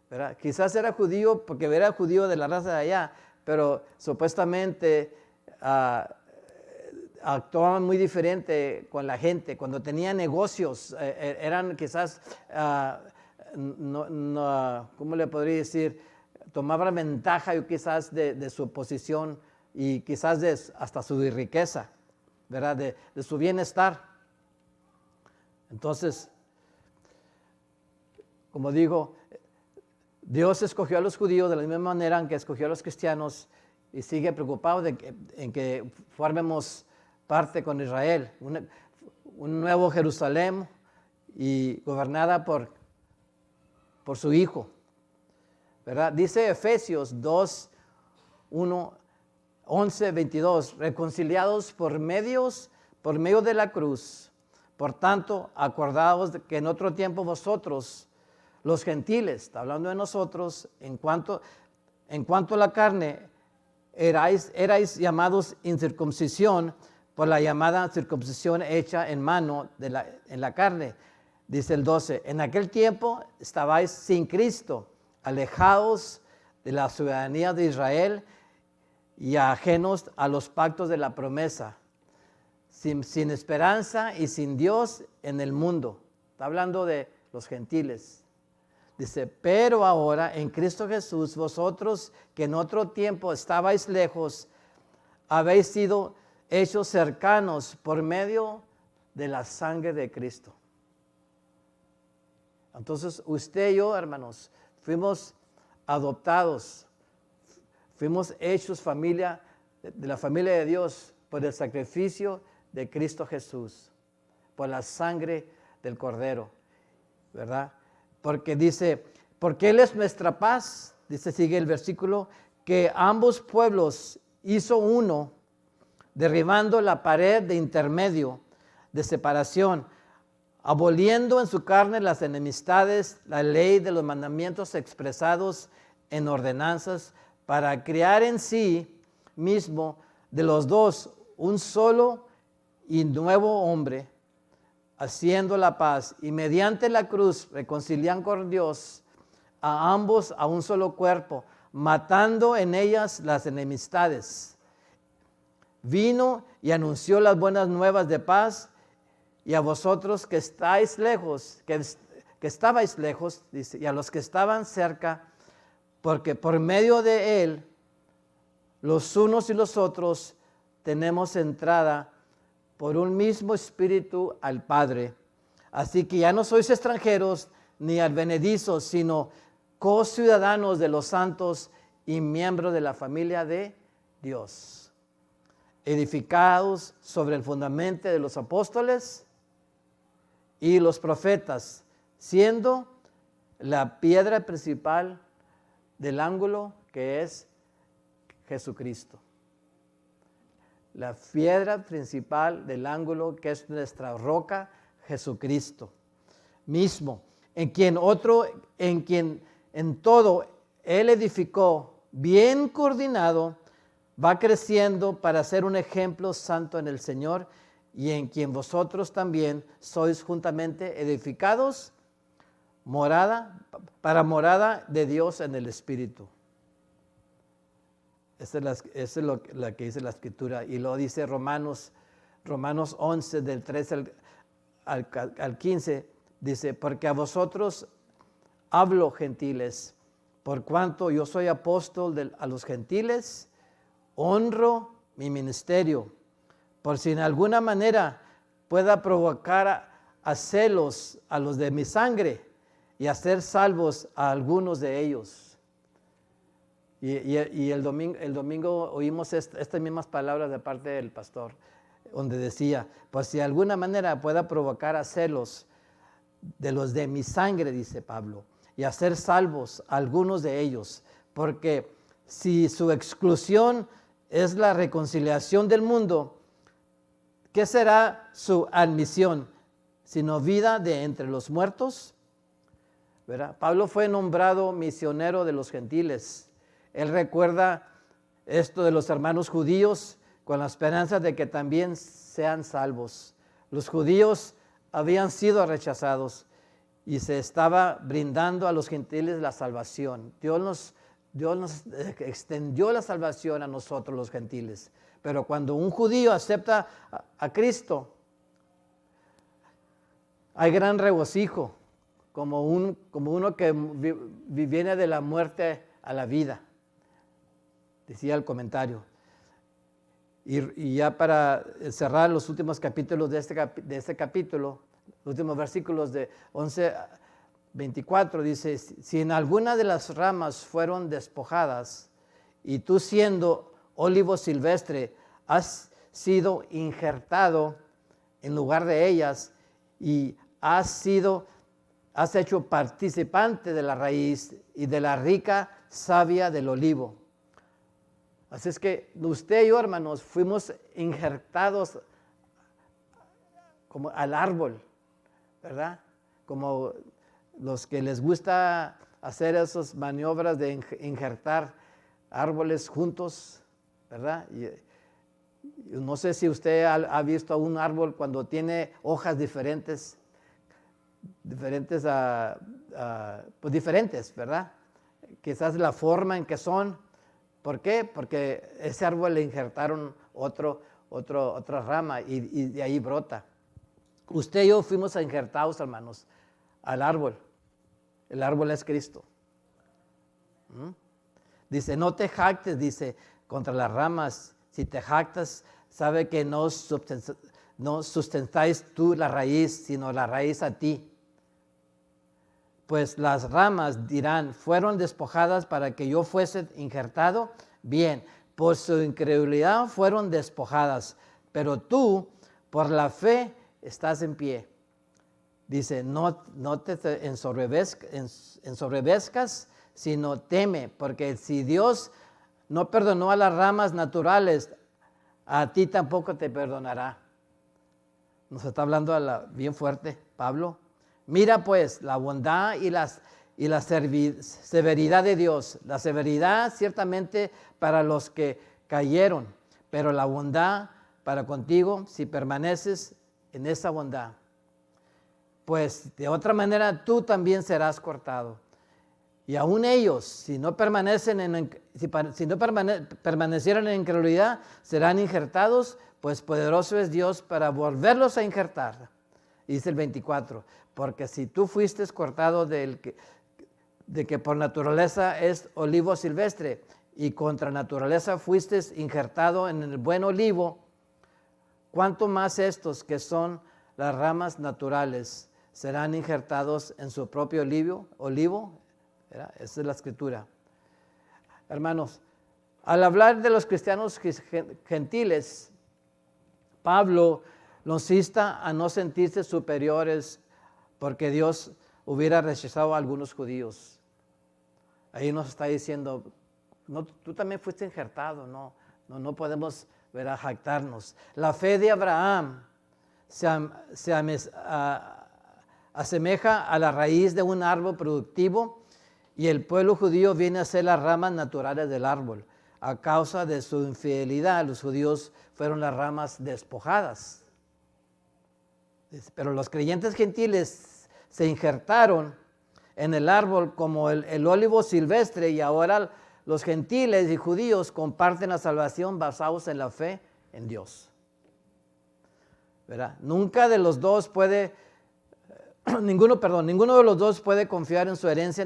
¿verdad? Quizás era judío porque era judío de la raza de allá, pero supuestamente actuaban muy diferente con la gente. Cuando tenían negocios, eran quizás, ¿cómo le podría decir? Tomaban ventaja quizás de su posición y quizás hasta su riqueza, ¿verdad? De su bienestar. Entonces, como digo, Dios escogió a los judíos de la misma manera en que escogió a los cristianos y sigue preocupado en que formemos parte con Israel, un nuevo Jerusalén y gobernada por su Hijo, ¿verdad? Dice Efesios 2, 1, 11, 22, reconciliados por medio de la cruz. Por tanto, acordaos de que en otro tiempo vosotros, los gentiles, está hablando de nosotros, en cuanto a la carne, erais llamados incircuncisión por la llamada circuncisión hecha en mano en la carne. Dice el 12, en aquel tiempo estabais sin Cristo, alejados de la ciudadanía de Israel y ajenos a los pactos de la promesa, sin esperanza y sin Dios en el mundo. Está hablando de los gentiles. Dice, pero ahora en Cristo Jesús, vosotros que en otro tiempo estabais lejos, habéis sido hechos cercanos por medio de la sangre de Cristo. Entonces, usted y yo, hermanos, fuimos adoptados, fuimos hechos familia de la familia de Dios por el sacrificio de Cristo Jesús, por la sangre del Cordero, ¿verdad? Porque dice, porque Él es nuestra paz, dice, sigue el versículo, que ambos pueblos hizo uno, derribando la pared de intermedio, de separación, aboliendo en su carne las enemistades, la ley de los mandamientos expresados en ordenanzas, para crear en sí mismo de los dos un solo y nuevo hombre, haciendo la paz, y mediante la cruz reconcilian con Dios a ambos a un solo cuerpo, matando en ellas las enemistades. Vino y anunció las buenas nuevas de paz, y a vosotros que estáis lejos, que estabais lejos, dice, y a los que estaban cerca, porque por medio de Él, los unos y los otros, tenemos entrada por un mismo espíritu al Padre. Así que ya no sois extranjeros ni advenedizos, sino co-ciudadanos de los santos y miembros de la familia de Dios, edificados sobre el fundamento de los apóstoles y los profetas, siendo la piedra principal del ángulo, que es Jesucristo. La piedra principal del ángulo, que es nuestra roca, Jesucristo mismo, en quien en todo Él edificó, bien coordinado, va creciendo para ser un ejemplo santo en el Señor, y en quien vosotros también sois juntamente edificados, para morada de Dios en el Espíritu. Esa es lo que dice la Escritura. Y lo dice Romanos 11, del 13 al 15, dice, porque a vosotros hablo, gentiles, por cuanto yo soy apóstol a los gentiles, honro mi ministerio, por si en alguna manera pueda provocar a celos a los de mi sangre y hacer salvos a algunos de ellos. Y el domingo oímos estas mismas palabras de parte del pastor, donde decía, pues si de alguna manera pueda provocar a celos de los de mi sangre, dice Pablo, y hacer salvos a algunos de ellos, porque si su exclusión es la reconciliación del mundo, ¿qué será su admisión? Sino vida de entre los muertos. ¿Verdad? Pablo fue nombrado misionero de los gentiles. Él recuerda esto de los hermanos judíos con la esperanza de que también sean salvos. Los judíos habían sido rechazados y se estaba brindando a los gentiles la salvación. Dios nos extendió la salvación a nosotros los gentiles. Pero cuando un judío acepta a Cristo, hay gran regocijo, como uno que viene de la muerte a la vida. Decía el comentario. Y ya para cerrar los últimos capítulos de este capítulo, los últimos versículos de 11 a 24, dice, si en alguna de las ramas fueron despojadas, y tú siendo olivo silvestre, has sido injertado en lugar de ellas, y has hecho participante de la raíz y de la rica savia del olivo. Así es que usted y yo, hermanos, fuimos injertados como al árbol, ¿verdad? Como los que les gusta hacer esas maniobras de injertar árboles juntos, ¿verdad? Y no sé si usted ha visto un árbol cuando tiene hojas diferentes, ¿verdad? Quizás la forma en que son. ¿Por qué? Porque ese árbol le injertaron otra rama y de ahí brota. Usted y yo fuimos injertados, hermanos, al árbol. El árbol es Cristo. Dice, no te jactes, dice, contra las ramas. Si te jactas, sabe que no sustentáis tú la raíz, sino la raíz a ti. Pues las ramas dirán, fueron despojadas para que yo fuese injertado. Bien, por su incredulidad fueron despojadas, pero tú, por la fe, estás en pie. Dice, no te ensoberbezcas, sino teme, porque si Dios no perdonó a las ramas naturales, a ti tampoco te perdonará. Nos está hablando bien fuerte Pablo. Mira pues la bondad y la severidad de Dios. La severidad ciertamente para los que cayeron, pero la bondad para contigo si permaneces en esa bondad. Pues de otra manera tú también serás cortado. Y aún ellos, si no permanecieran en incredulidad, serán injertados, pues poderoso es Dios para volverlos a injertar. Dice el 24, porque si tú fuiste cortado de que por naturaleza es olivo silvestre, y contra naturaleza fuiste injertado en el buen olivo, ¿cuánto más estos que son las ramas naturales serán injertados en su propio olivo? ¿Verdad? Esa es la escritura. Hermanos, al hablar de los cristianos gentiles, Pablo nos insta a no sentirse superiores porque Dios hubiera rechazado a algunos judíos. Ahí nos está diciendo, No, tú también fuiste injertado, no podemos jactarnos. La fe de Abraham se asemeja a la raíz de un árbol productivo y el pueblo judío viene a ser las ramas naturales del árbol. A causa de su infidelidad, los judíos fueron las ramas despojadas. Pero los creyentes gentiles se injertaron en el árbol como el olivo silvestre y ahora los gentiles y judíos comparten la salvación basados en la fe en Dios. ¿Verdad? Nunca de los dos puede, ninguno de los dos puede confiar en su herencia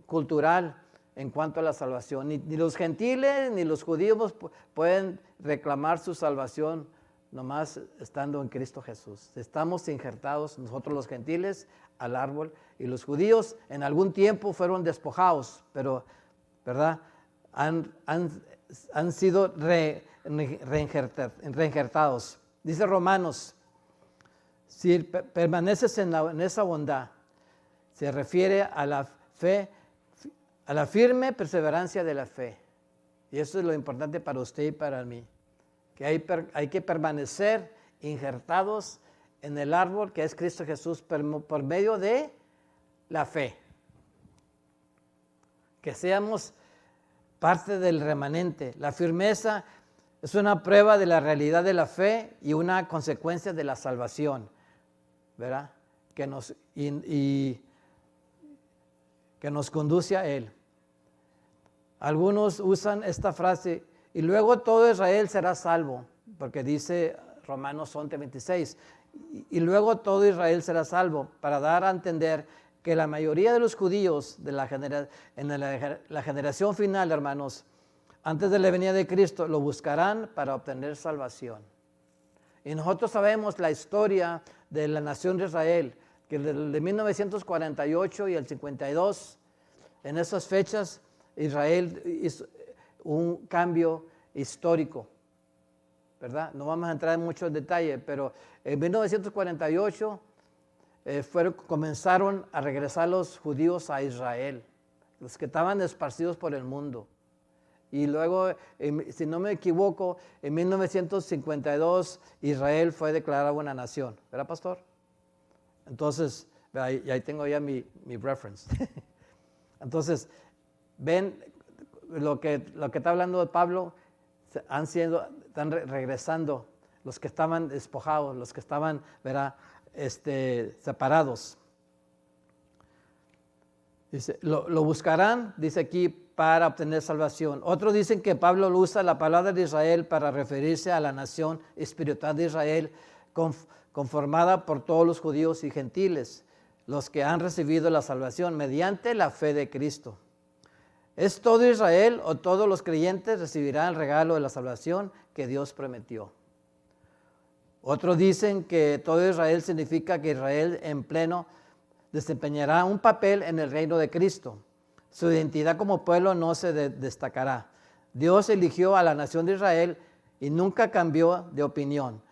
cultural en cuanto a la salvación. Ni los gentiles ni los judíos pueden reclamar su salvación nomás estando en Cristo Jesús. Estamos injertados nosotros los gentiles al árbol y los judíos en algún tiempo fueron despojados, pero ¿verdad? Han sido reinjertados. Dice Romanos, si permaneces en esa bondad, se refiere a la fe, a la firme perseverancia de la fe. Y eso es lo importante para usted y para mí, que hay que permanecer injertados en el árbol que es Cristo Jesús por medio de la fe. Que seamos parte del remanente. La firmeza es una prueba de la realidad de la fe y una consecuencia de la salvación, ¿verdad? Que nos conduce a Él. Algunos usan esta frase, y luego todo Israel será salvo, porque dice Romanos 11:26, y luego todo Israel será salvo, para dar a entender que la mayoría de los judíos de la generación final, hermanos, antes de la venida de Cristo, lo buscarán para obtener salvación. Y nosotros sabemos la historia de la nación de Israel, que de 1948 y el 52, en esas fechas, Israel hizo un cambio histórico, ¿verdad? No vamos a entrar en muchos detalles, pero en 1948 comenzaron a regresar los judíos a Israel, los que estaban esparcidos por el mundo. Y luego, si no me equivoco, en 1952 Israel fue declarada una nación, ¿verdad, pastor? Entonces, ahí tengo ya mi reference. Entonces, ven lo que está hablando de Pablo, están regresando los que estaban despojados, los que estaban, ¿verdad? Separados. Dice, lo buscarán, dice aquí, para obtener salvación. Otros dicen que Pablo usa la palabra de Israel para referirse a la nación espiritual de Israel, conformada por todos los judíos y gentiles, los que han recibido la salvación mediante la fe de Cristo. ¿Es todo Israel o todos los creyentes recibirán el regalo de la salvación que Dios prometió? Otros dicen que todo Israel significa que Israel en pleno desempeñará un papel en el reino de Cristo. Su identidad como pueblo no se destacará. Dios eligió a la nación de Israel y nunca cambió de opinión.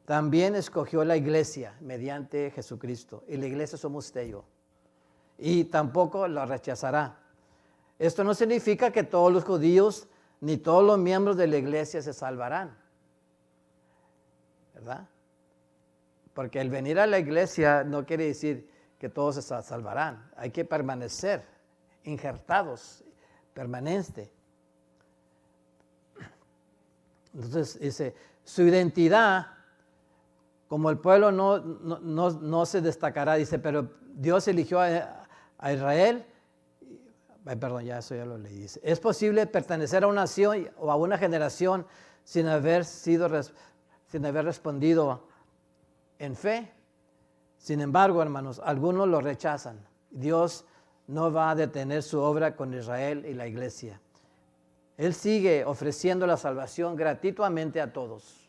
También escogió la iglesia mediante Jesucristo. Y la iglesia somos usted y yo. Y tampoco lo rechazará. Esto no significa que todos los judíos ni todos los miembros de la iglesia se salvarán, ¿verdad? Porque el venir a la iglesia no quiere decir que todos se salvarán. Hay que permanecer injertados, permanente. Entonces dice, su identidad como el pueblo no se destacará, dice, pero Dios eligió a Israel. Perdón, ya eso ya lo leí. Dice, es posible pertenecer a una nación o a una generación sin haber respondido en fe. Sin embargo, hermanos, algunos lo rechazan. Dios no va a detener su obra con Israel y la iglesia. Él sigue ofreciendo la salvación gratuitamente a todos.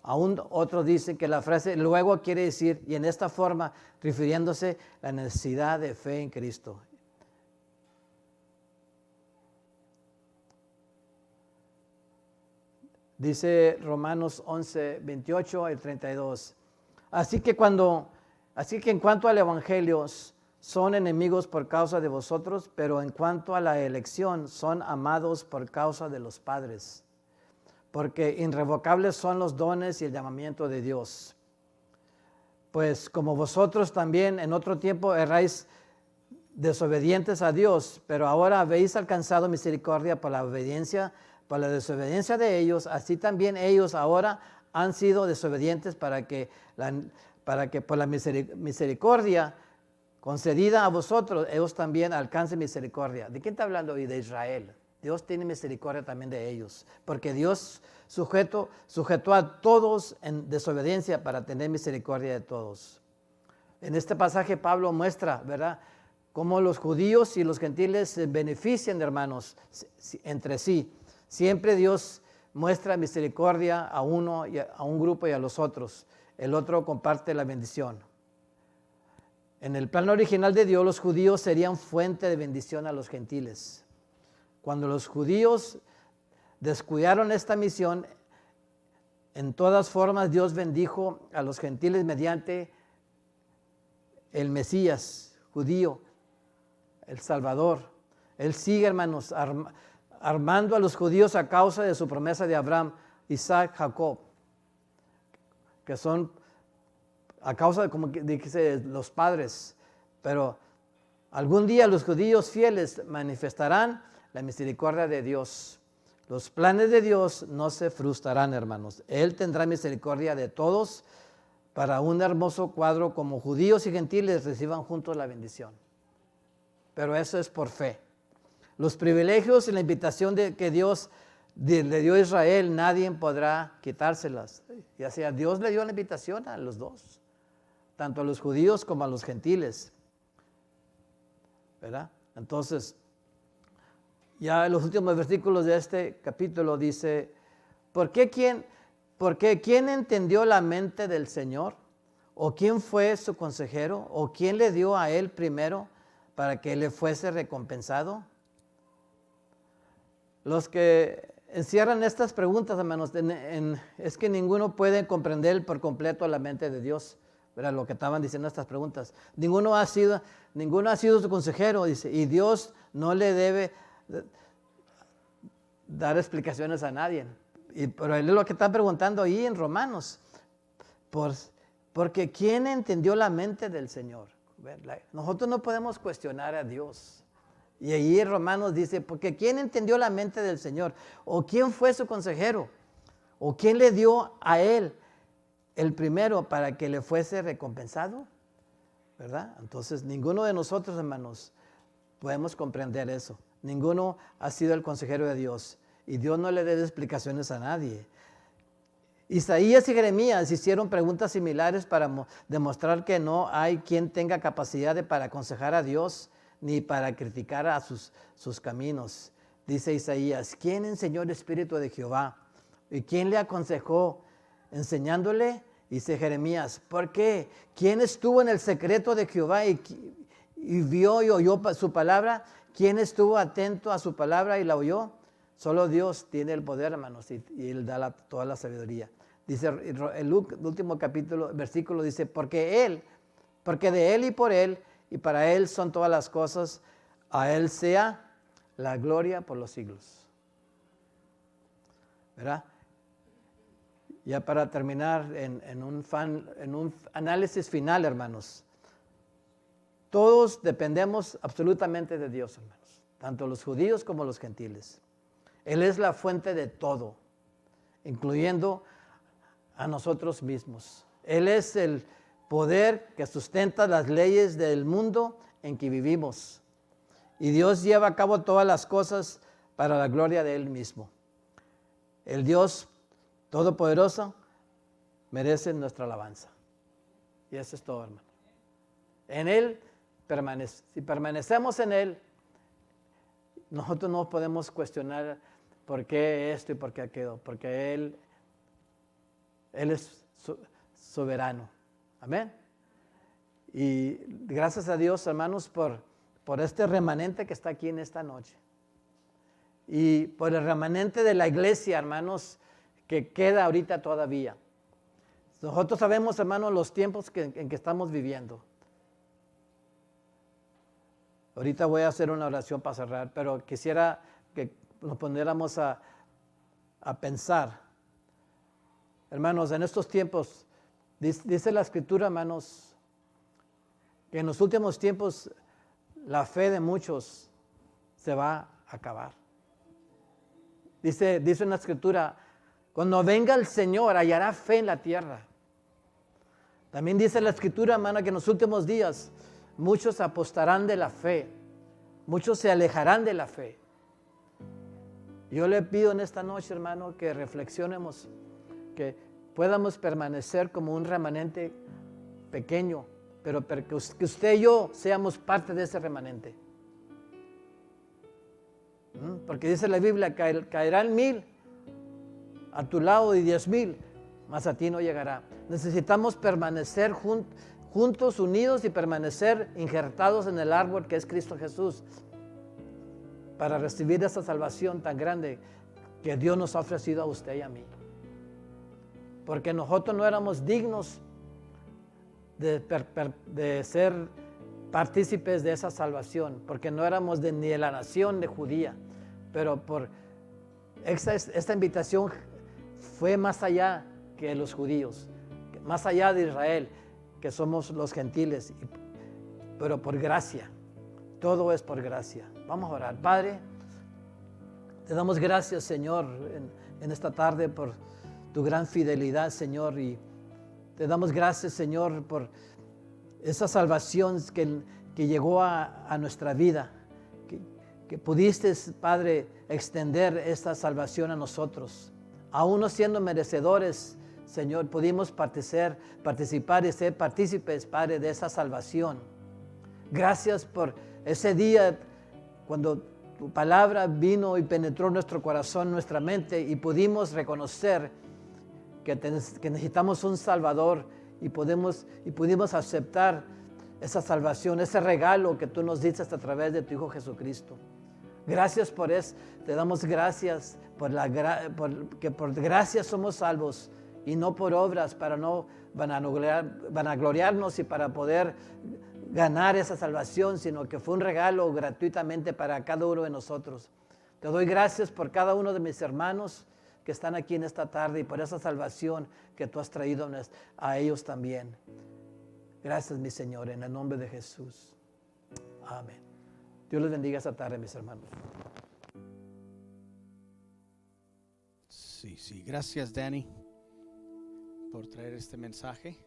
Aún otros dicen que la frase luego quiere decir, y en esta forma, refiriéndose a la necesidad de fe en Cristo. Dice Romanos 11, 28 y 32. Así que en cuanto al Evangelio, son enemigos por causa de vosotros, pero en cuanto a la elección, son amados por causa de los padres, porque irrevocables son los dones y el llamamiento de Dios. Pues como vosotros también en otro tiempo erais desobedientes a Dios, pero ahora habéis alcanzado misericordia por la obediencia, por la desobediencia de ellos, así también ellos ahora han sido desobedientes para que por la misericordia concedida a vosotros, ellos también alcancen misericordia. ¿De quién está hablando hoy? De Israel. Dios tiene misericordia también de ellos, porque Dios sujetó a todos en desobediencia para tener misericordia de todos. En este pasaje Pablo muestra, ¿verdad?, cómo los judíos y los gentiles se benefician, hermanos, entre sí. Siempre Dios muestra misericordia a uno, a un grupo y a los otros. El otro comparte la bendición. En el plan original de Dios, los judíos serían fuente de bendición a los gentiles. Cuando los judíos descuidaron esta misión, en todas formas Dios bendijo a los gentiles mediante el Mesías judío, el Salvador. Él sigue, hermanos, armando a los judíos a causa de su promesa de Abraham, Isaac, Jacob, que son a causa de, como dice, los padres. Pero algún día los judíos fieles manifestarán la misericordia de Dios. Los planes de Dios no se frustrarán, hermanos. Él tendrá misericordia de todos para un hermoso cuadro como judíos y gentiles reciban juntos la bendición. Pero eso es por fe. Los privilegios y la invitación que Dios le dio a Israel, nadie podrá quitárselas. Ya sea Dios le dio la invitación a los dos, tanto a los judíos como a los gentiles, ¿verdad? Entonces, ya en los últimos versículos de este capítulo dice, porque quién entendió la mente del Señor? ¿O quién fue su consejero? ¿O quién le dio a él primero para que le fuese recompensado? Los que encierran estas preguntas, hermanos, es que ninguno puede comprender por completo la mente de Dios. Era lo que estaban diciendo estas preguntas. Ninguno ha sido su consejero, dice, y Dios no le debe dar explicaciones a nadie. Pero él es lo que está preguntando ahí en Romanos. Porque ¿quién entendió la mente del Señor? Nosotros no podemos cuestionar a Dios. Y ahí en Romanos dice, porque ¿quién entendió la mente del Señor? ¿O quién fue su consejero? ¿O quién le dio a él el primero para que le fuese recompensado? ¿Verdad? Entonces, ninguno de nosotros, hermanos, podemos comprender eso. Ninguno ha sido el consejero de Dios. Y Dios no le dé explicaciones a nadie. Isaías y Jeremías hicieron preguntas similares para demostrar que no hay quien tenga capacidad para aconsejar a Dios ni para criticar a sus caminos. Dice Isaías, ¿quién enseñó el Espíritu de Jehová? ¿Y quién le aconsejó enseñándole? Dice Jeremías, ¿por qué? ¿Quién estuvo en el secreto de Jehová y vio y oyó su palabra? ¿Quién estuvo atento a su palabra y la oyó? Solo Dios tiene el poder, hermanos, y Él da toda la sabiduría. Dice el último versículo dice, porque de Él y por Él y para Él son todas las cosas, a Él sea la gloria por los siglos. ¿Verdad? Ya para terminar en un análisis final, hermanos, todos dependemos absolutamente de Dios, hermanos, tanto los judíos como los gentiles. Él es la fuente de todo, incluyendo a nosotros mismos. Él es el poder que sustenta las leyes del mundo en que vivimos. Y Dios lleva a cabo todas las cosas para la gloria de Él mismo. El Dios Todopoderoso merece nuestra alabanza. Y eso es todo, hermano. En Él si permanecemos en Él, nosotros no podemos cuestionar por qué esto y por qué aquello, porque Él es soberano. Amén. Y gracias a Dios, hermanos, por este remanente que está aquí en esta noche. Y por el remanente de la iglesia, hermanos, que queda ahorita todavía. Nosotros sabemos, hermanos, los tiempos en que estamos viviendo. Ahorita voy a hacer una oración para cerrar, pero quisiera que nos poniéramos a pensar. Hermanos, en estos tiempos, dice la Escritura, hermanos, que en los últimos tiempos la fe de muchos se va a acabar. Dice en la Escritura, cuando venga el Señor, hallará fe en la tierra. También dice la Escritura, hermano, que en los últimos días muchos apostarán de la fe, muchos se alejarán de la fe. Yo le pido en esta noche, hermano, que reflexionemos, que podamos permanecer como un remanente pequeño, pero que usted y yo seamos parte de ese remanente. Porque dice la Biblia, caerán 1000 a tu lado y 10,000, mas a ti no llegará. Necesitamos permanecer juntos, unidos y permanecer injertados en el árbol que es Cristo Jesús para recibir esa salvación tan grande que Dios nos ha ofrecido a usted y a mí. Porque nosotros no éramos dignos de ser partícipes de esa salvación, porque no éramos ni de la nación de judía, pero por esta invitación fue más allá que los judíos, más allá de Israel, que somos los gentiles, pero por gracia, todo es por gracia. Vamos a orar. Padre, te damos gracias, Señor, en esta tarde por tu gran fidelidad, Señor, y te damos gracias, Señor, por esa salvación que llegó a nuestra vida, que pudiste, Padre, extender esta salvación a nosotros. Aún no siendo merecedores, Señor, pudimos participar y ser partícipes, Padre, de esa salvación. Gracias por ese día cuando tu palabra vino y penetró nuestro corazón, nuestra mente, y pudimos reconocer que necesitamos un Salvador y pudimos aceptar esa salvación, ese regalo que tú nos dices a través de tu Hijo Jesucristo. Gracias por eso, te damos gracias porque por gracia somos salvos y no por obras para no vanagloriarnos y para poder ganar esa salvación, sino que fue un regalo gratuitamente para cada uno de nosotros. Te doy gracias por cada uno de mis hermanos que están aquí en esta tarde y por esa salvación que tú has traído a ellos también. Gracias, mi Señor, en el nombre de Jesús. Amén. Dios les bendiga esta tarde, mis hermanos. Sí, gracias, Danny, por traer este mensaje.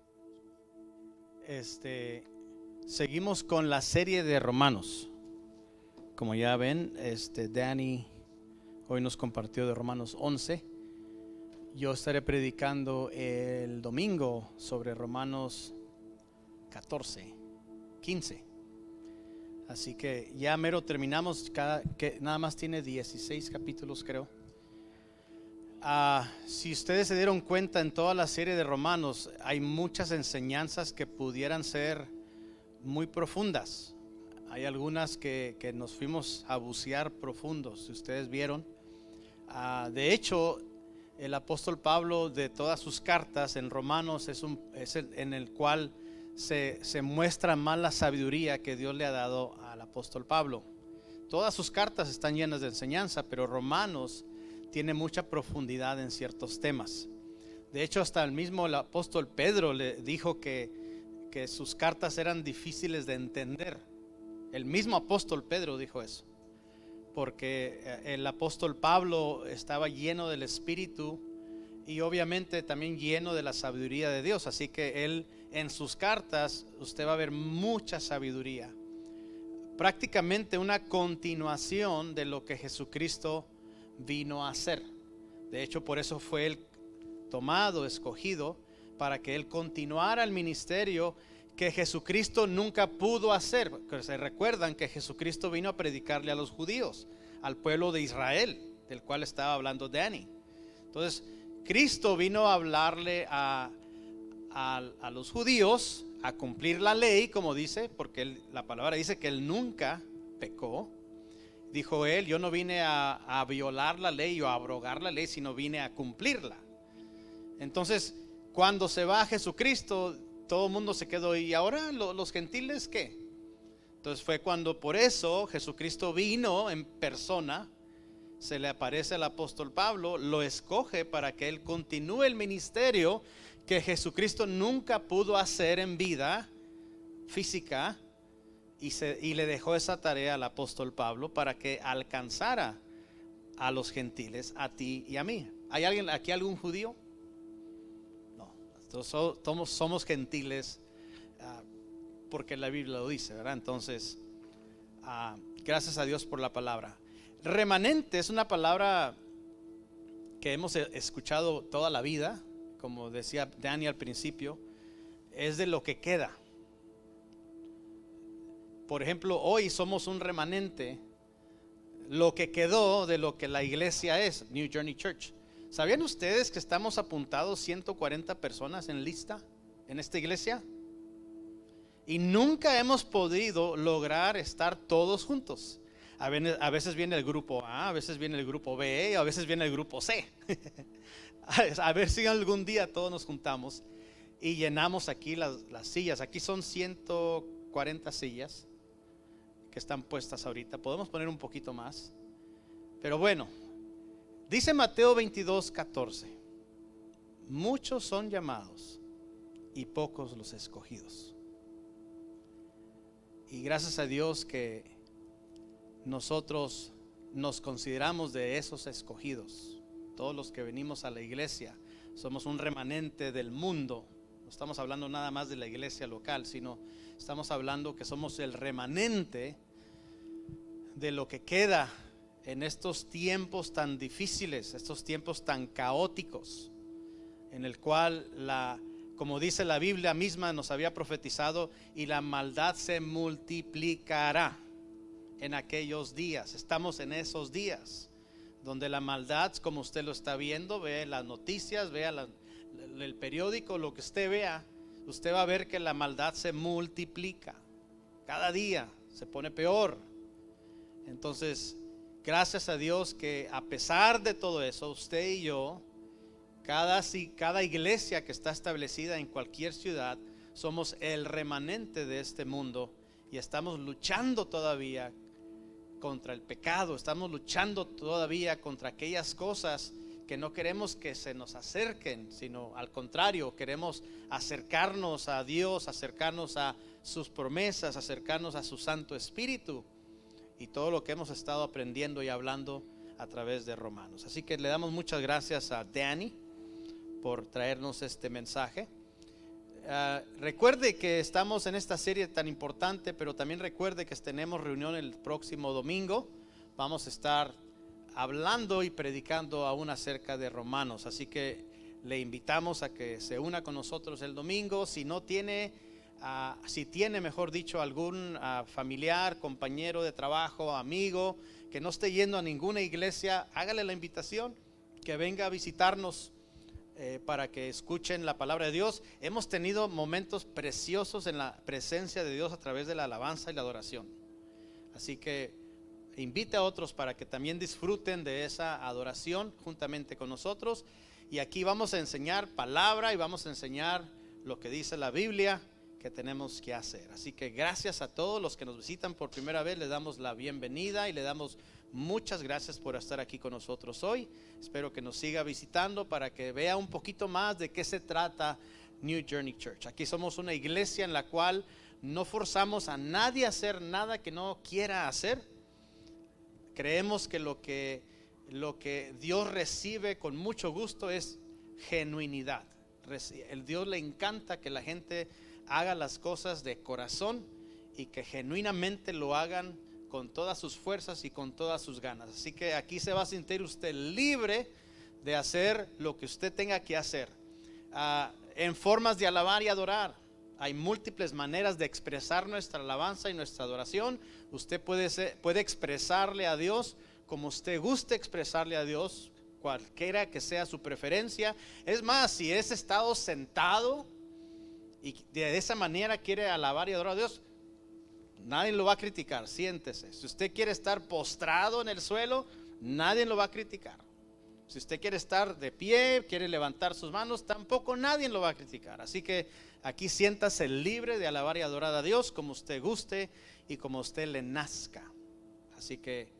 Seguimos con la serie de Romanos. Como ya ven, Danny hoy nos compartió de Romanos 11. Yo estaré predicando el domingo sobre Romanos 14, 15. Así que ya mero terminamos, que nada más tiene 16 capítulos, creo. Si ustedes se dieron cuenta, en toda la serie de Romanos hay muchas enseñanzas que pudieran ser muy profundas. Hay algunas que nos fuimos a bucear profundos, si ustedes vieron. De hecho, el apóstol Pablo, de todas sus cartas en Romanos, es en el cual se muestra más la sabiduría que Dios le ha dado al apóstol Pablo. Todas sus cartas están llenas de enseñanza, pero Romanos tiene mucha profundidad en ciertos temas. De hecho, hasta el apóstol Pedro le dijo que sus cartas eran difíciles de entender. El mismo apóstol Pedro dijo eso, porque el apóstol Pablo estaba lleno del Espíritu y obviamente también lleno de la sabiduría de Dios. Así que él, en sus cartas, usted va a ver mucha sabiduría, prácticamente una continuación de lo que Jesucristo vino a hacer. De hecho, por eso fue él tomado, escogido, para que él continuara el ministerio que Jesucristo nunca pudo hacer. Porque se recuerdan que Jesucristo vino a predicarle a los judíos, al pueblo de Israel, del cual estaba hablando Danny. Entonces, Cristo vino a hablarle a los judíos, a cumplir la ley, como dice, porque la palabra dice que él nunca pecó. Dijo él, yo no vine a violar la ley o a abrogar la ley, sino vine a cumplirla. Entonces, cuando se va a Jesucristo, todo el mundo se quedó. ¿Y ahora los gentiles qué? Entonces fue cuando por eso Jesucristo vino en persona, se le aparece al apóstol Pablo, lo escoge para que él continúe el ministerio que Jesucristo nunca pudo hacer en vida física, y le dejó esa tarea al apóstol Pablo para que alcanzara a los gentiles, a ti y a mí. ¿Hay alguien aquí, algún judío? No, somos gentiles porque la Biblia lo dice, ¿verdad? Entonces, gracias a Dios por la palabra. Remanente es una palabra que hemos escuchado toda la vida, como decía Dani al principio, es de lo que queda. Por ejemplo, hoy somos un remanente, lo que quedó de lo que la iglesia es, New Journey Church. ¿Sabían ustedes que estamos apuntados 140 personas en lista en esta iglesia? Y nunca hemos podido lograr estar todos juntos. A veces viene el grupo A, a veces viene el grupo B, a veces viene el grupo C. A ver si algún día todos nos juntamos y llenamos aquí las sillas. Aquí son 140 sillas que están puestas ahorita. Podemos poner un poquito más. Pero bueno, dice Mateo 22:14. Muchos son llamados y pocos los escogidos. Y gracias a Dios que nosotros nos consideramos de esos escogidos. Todos los que venimos a la iglesia somos un remanente del mundo. No estamos hablando nada más de la iglesia local, sino estamos hablando que somos el remanente de lo que queda en estos tiempos tan difíciles, estos tiempos tan caóticos, en el cual como dice la Biblia misma, nos había profetizado, y la maldad se multiplicará en aquellos días. Estamos en esos días donde la maldad, como usted lo está viendo, ve las noticias, vea el periódico, lo que usted vea, usted va a ver que la maldad se multiplica. Cada día se pone peor. Entonces, gracias a Dios que a pesar de todo eso, usted y yo, cada iglesia que está establecida en cualquier ciudad, somos el remanente de este mundo y estamos luchando todavía contra el pecado, estamos luchando todavía contra aquellas cosas que no queremos que se nos acerquen, sino al contrario, queremos acercarnos a Dios, acercarnos a sus promesas, acercarnos a su Santo Espíritu y todo lo que hemos estado aprendiendo y hablando a través de Romanos. Así que le damos muchas gracias a Danny por traernos este mensaje. Recuerde que estamos en esta serie tan importante, pero también recuerde que tenemos reunión el próximo domingo. Vamos a estar hablando y predicando aún acerca de Romanos, así que le invitamos a que se una con nosotros el domingo. Si tiene, mejor dicho, algún familiar, compañero de trabajo, amigo que no esté yendo a ninguna iglesia, hágale la invitación que venga a visitarnos para que escuchen la palabra de Dios. Hemos tenido momentos preciosos en la presencia de Dios a través de la alabanza y la adoración, así que invite a otros para que también disfruten de esa adoración juntamente con nosotros. Y aquí vamos a enseñar palabra y vamos a enseñar lo que dice la Biblia que tenemos que hacer. Así que gracias a todos los que nos visitan por primera vez, les damos la bienvenida y le damos muchas gracias por estar aquí con nosotros hoy. Espero que nos siga visitando para que vea un poquito más de qué se trata New Journey Church. Aquí somos una iglesia en la cual no forzamos a nadie a hacer nada que no quiera hacer. Creemos que lo que Dios recibe con mucho gusto es genuinidad. El Dios le encanta que la gente haga las cosas de corazón y que genuinamente lo hagan con todas sus fuerzas y con todas sus ganas. Así que aquí se va a sentir usted libre de hacer lo que usted tenga que hacer. En formas de alabar y adorar, hay múltiples maneras de expresar nuestra alabanza y nuestra adoración. Usted puede expresarle a Dios como usted guste expresarle a Dios, cualquiera que sea su preferencia. Es más, si es estado sentado y de esa manera quiere alabar y adorar a Dios, nadie lo va a criticar. Siéntese. Si usted quiere estar postrado en el suelo, nadie lo va a criticar. Si usted quiere estar de pie, quiere levantar sus manos, tampoco nadie lo va a criticar. Así que aquí siéntase libre de alabar y adorar a Dios como usted guste y como usted le nazca. Así que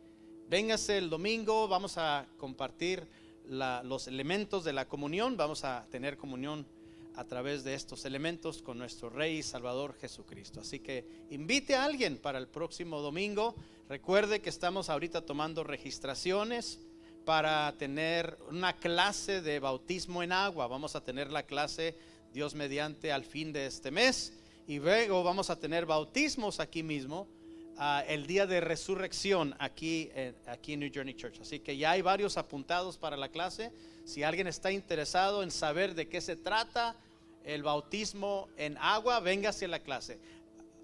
véngase el domingo, vamos a compartir los elementos de la comunión. Vamos a tener comunión a través de estos elementos con nuestro Rey y Salvador Jesucristo. Así que invite a alguien para el próximo domingo. Recuerde que estamos ahorita tomando registraciones para tener una clase de bautismo en agua. Vamos a tener la clase, Dios mediante, al fin de este mes, y luego vamos a tener bautismos aquí mismo el día de resurrección aquí en New Journey Church. Así que ya hay varios apuntados para la clase. Si alguien está interesado en saber de qué se trata el bautismo en agua, véngase a la clase.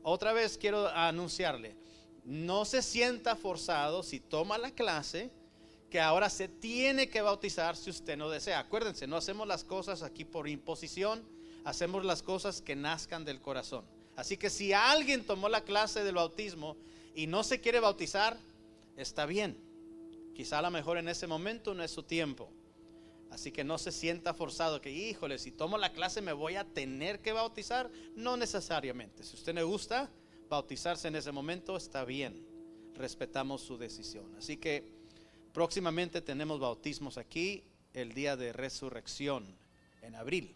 Otra vez quiero anunciarle, no se sienta forzado si toma la clase que ahora se tiene que bautizar si usted no desea. Acuérdense, no hacemos las cosas aquí por imposición, hacemos las cosas que nazcan del corazón. Así que si alguien tomó la clase del bautismo y no se quiere bautizar, está bien. Quizá a lo mejor en ese momento no es su tiempo. Así que no se sienta forzado que, híjole, si tomo la clase me voy a tener que bautizar. No necesariamente. Si a usted le gusta bautizarse en ese momento, está bien. Respetamos su decisión. Así que próximamente tenemos bautismos aquí el día de resurrección en abril.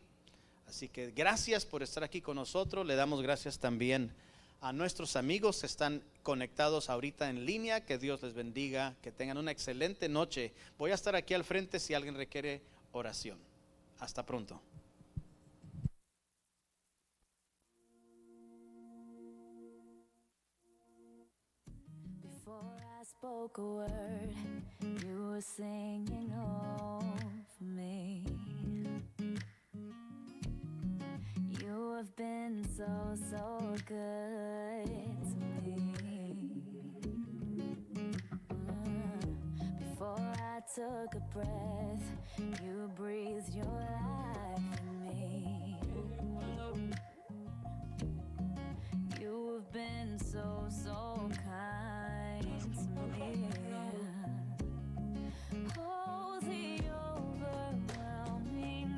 Así que gracias por estar aquí con nosotros. Le damos gracias también a nuestros amigos que están conectados ahorita en línea. Que Dios les bendiga, que tengan una excelente noche. Voy a estar aquí al frente si alguien requiere oración. Hasta pronto. Before I spoke a word, you were singing over me. You have been so, so good to me. Before I took a breath, you breathed your life in me. You have been so, so kind to me. Oh, the overwhelming,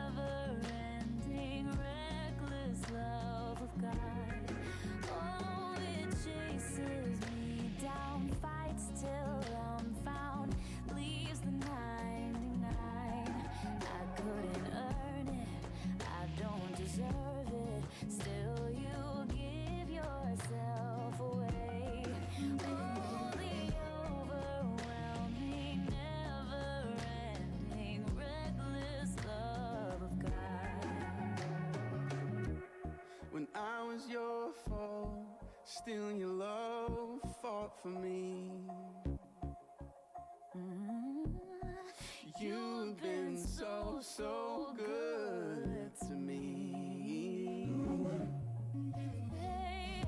never-ending, reckless love of God. Oh, it chases me down, fights till I'm found, leaves the 99. I couldn't earn it, I don't deserve it, still you give yourself away. Oh, the overwhelming, never-ending, reckless love of God. When I was your foe, still your love fought for me. You've been so, so good to me. Hey,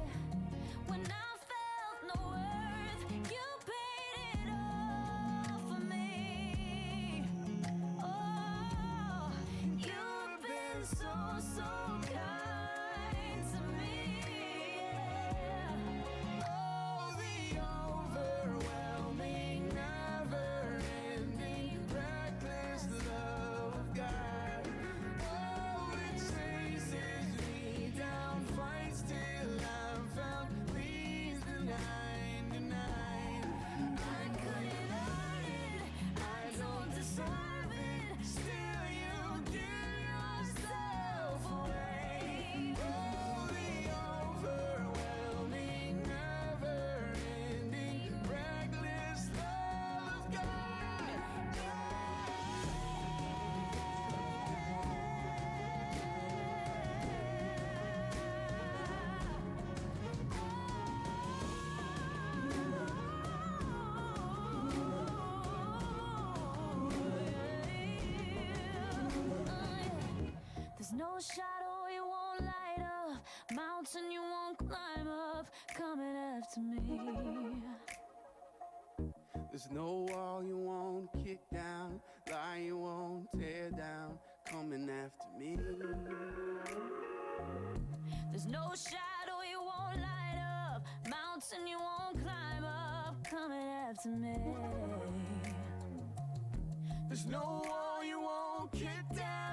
when I felt no worth, you paid it all for me. Oh, you've been so, so kind to me. Oh, the overwhelming, never-ending, reckless love of God. Oh, it chases me down, fights till I'm found, leaves the 99. I couldn't earn it, I don't deserve it, still you give yourself away. Oh, the overwhelming, never-ending, reckless love of God. There's no shadow you won't light up, mountain you won't climb up, coming after me. There's no wall you won't kick down, lie you won't tear down, coming after me. There's no shadow you won't light up, mountain you won't climb up, coming after me. There's no wall you won't kick down.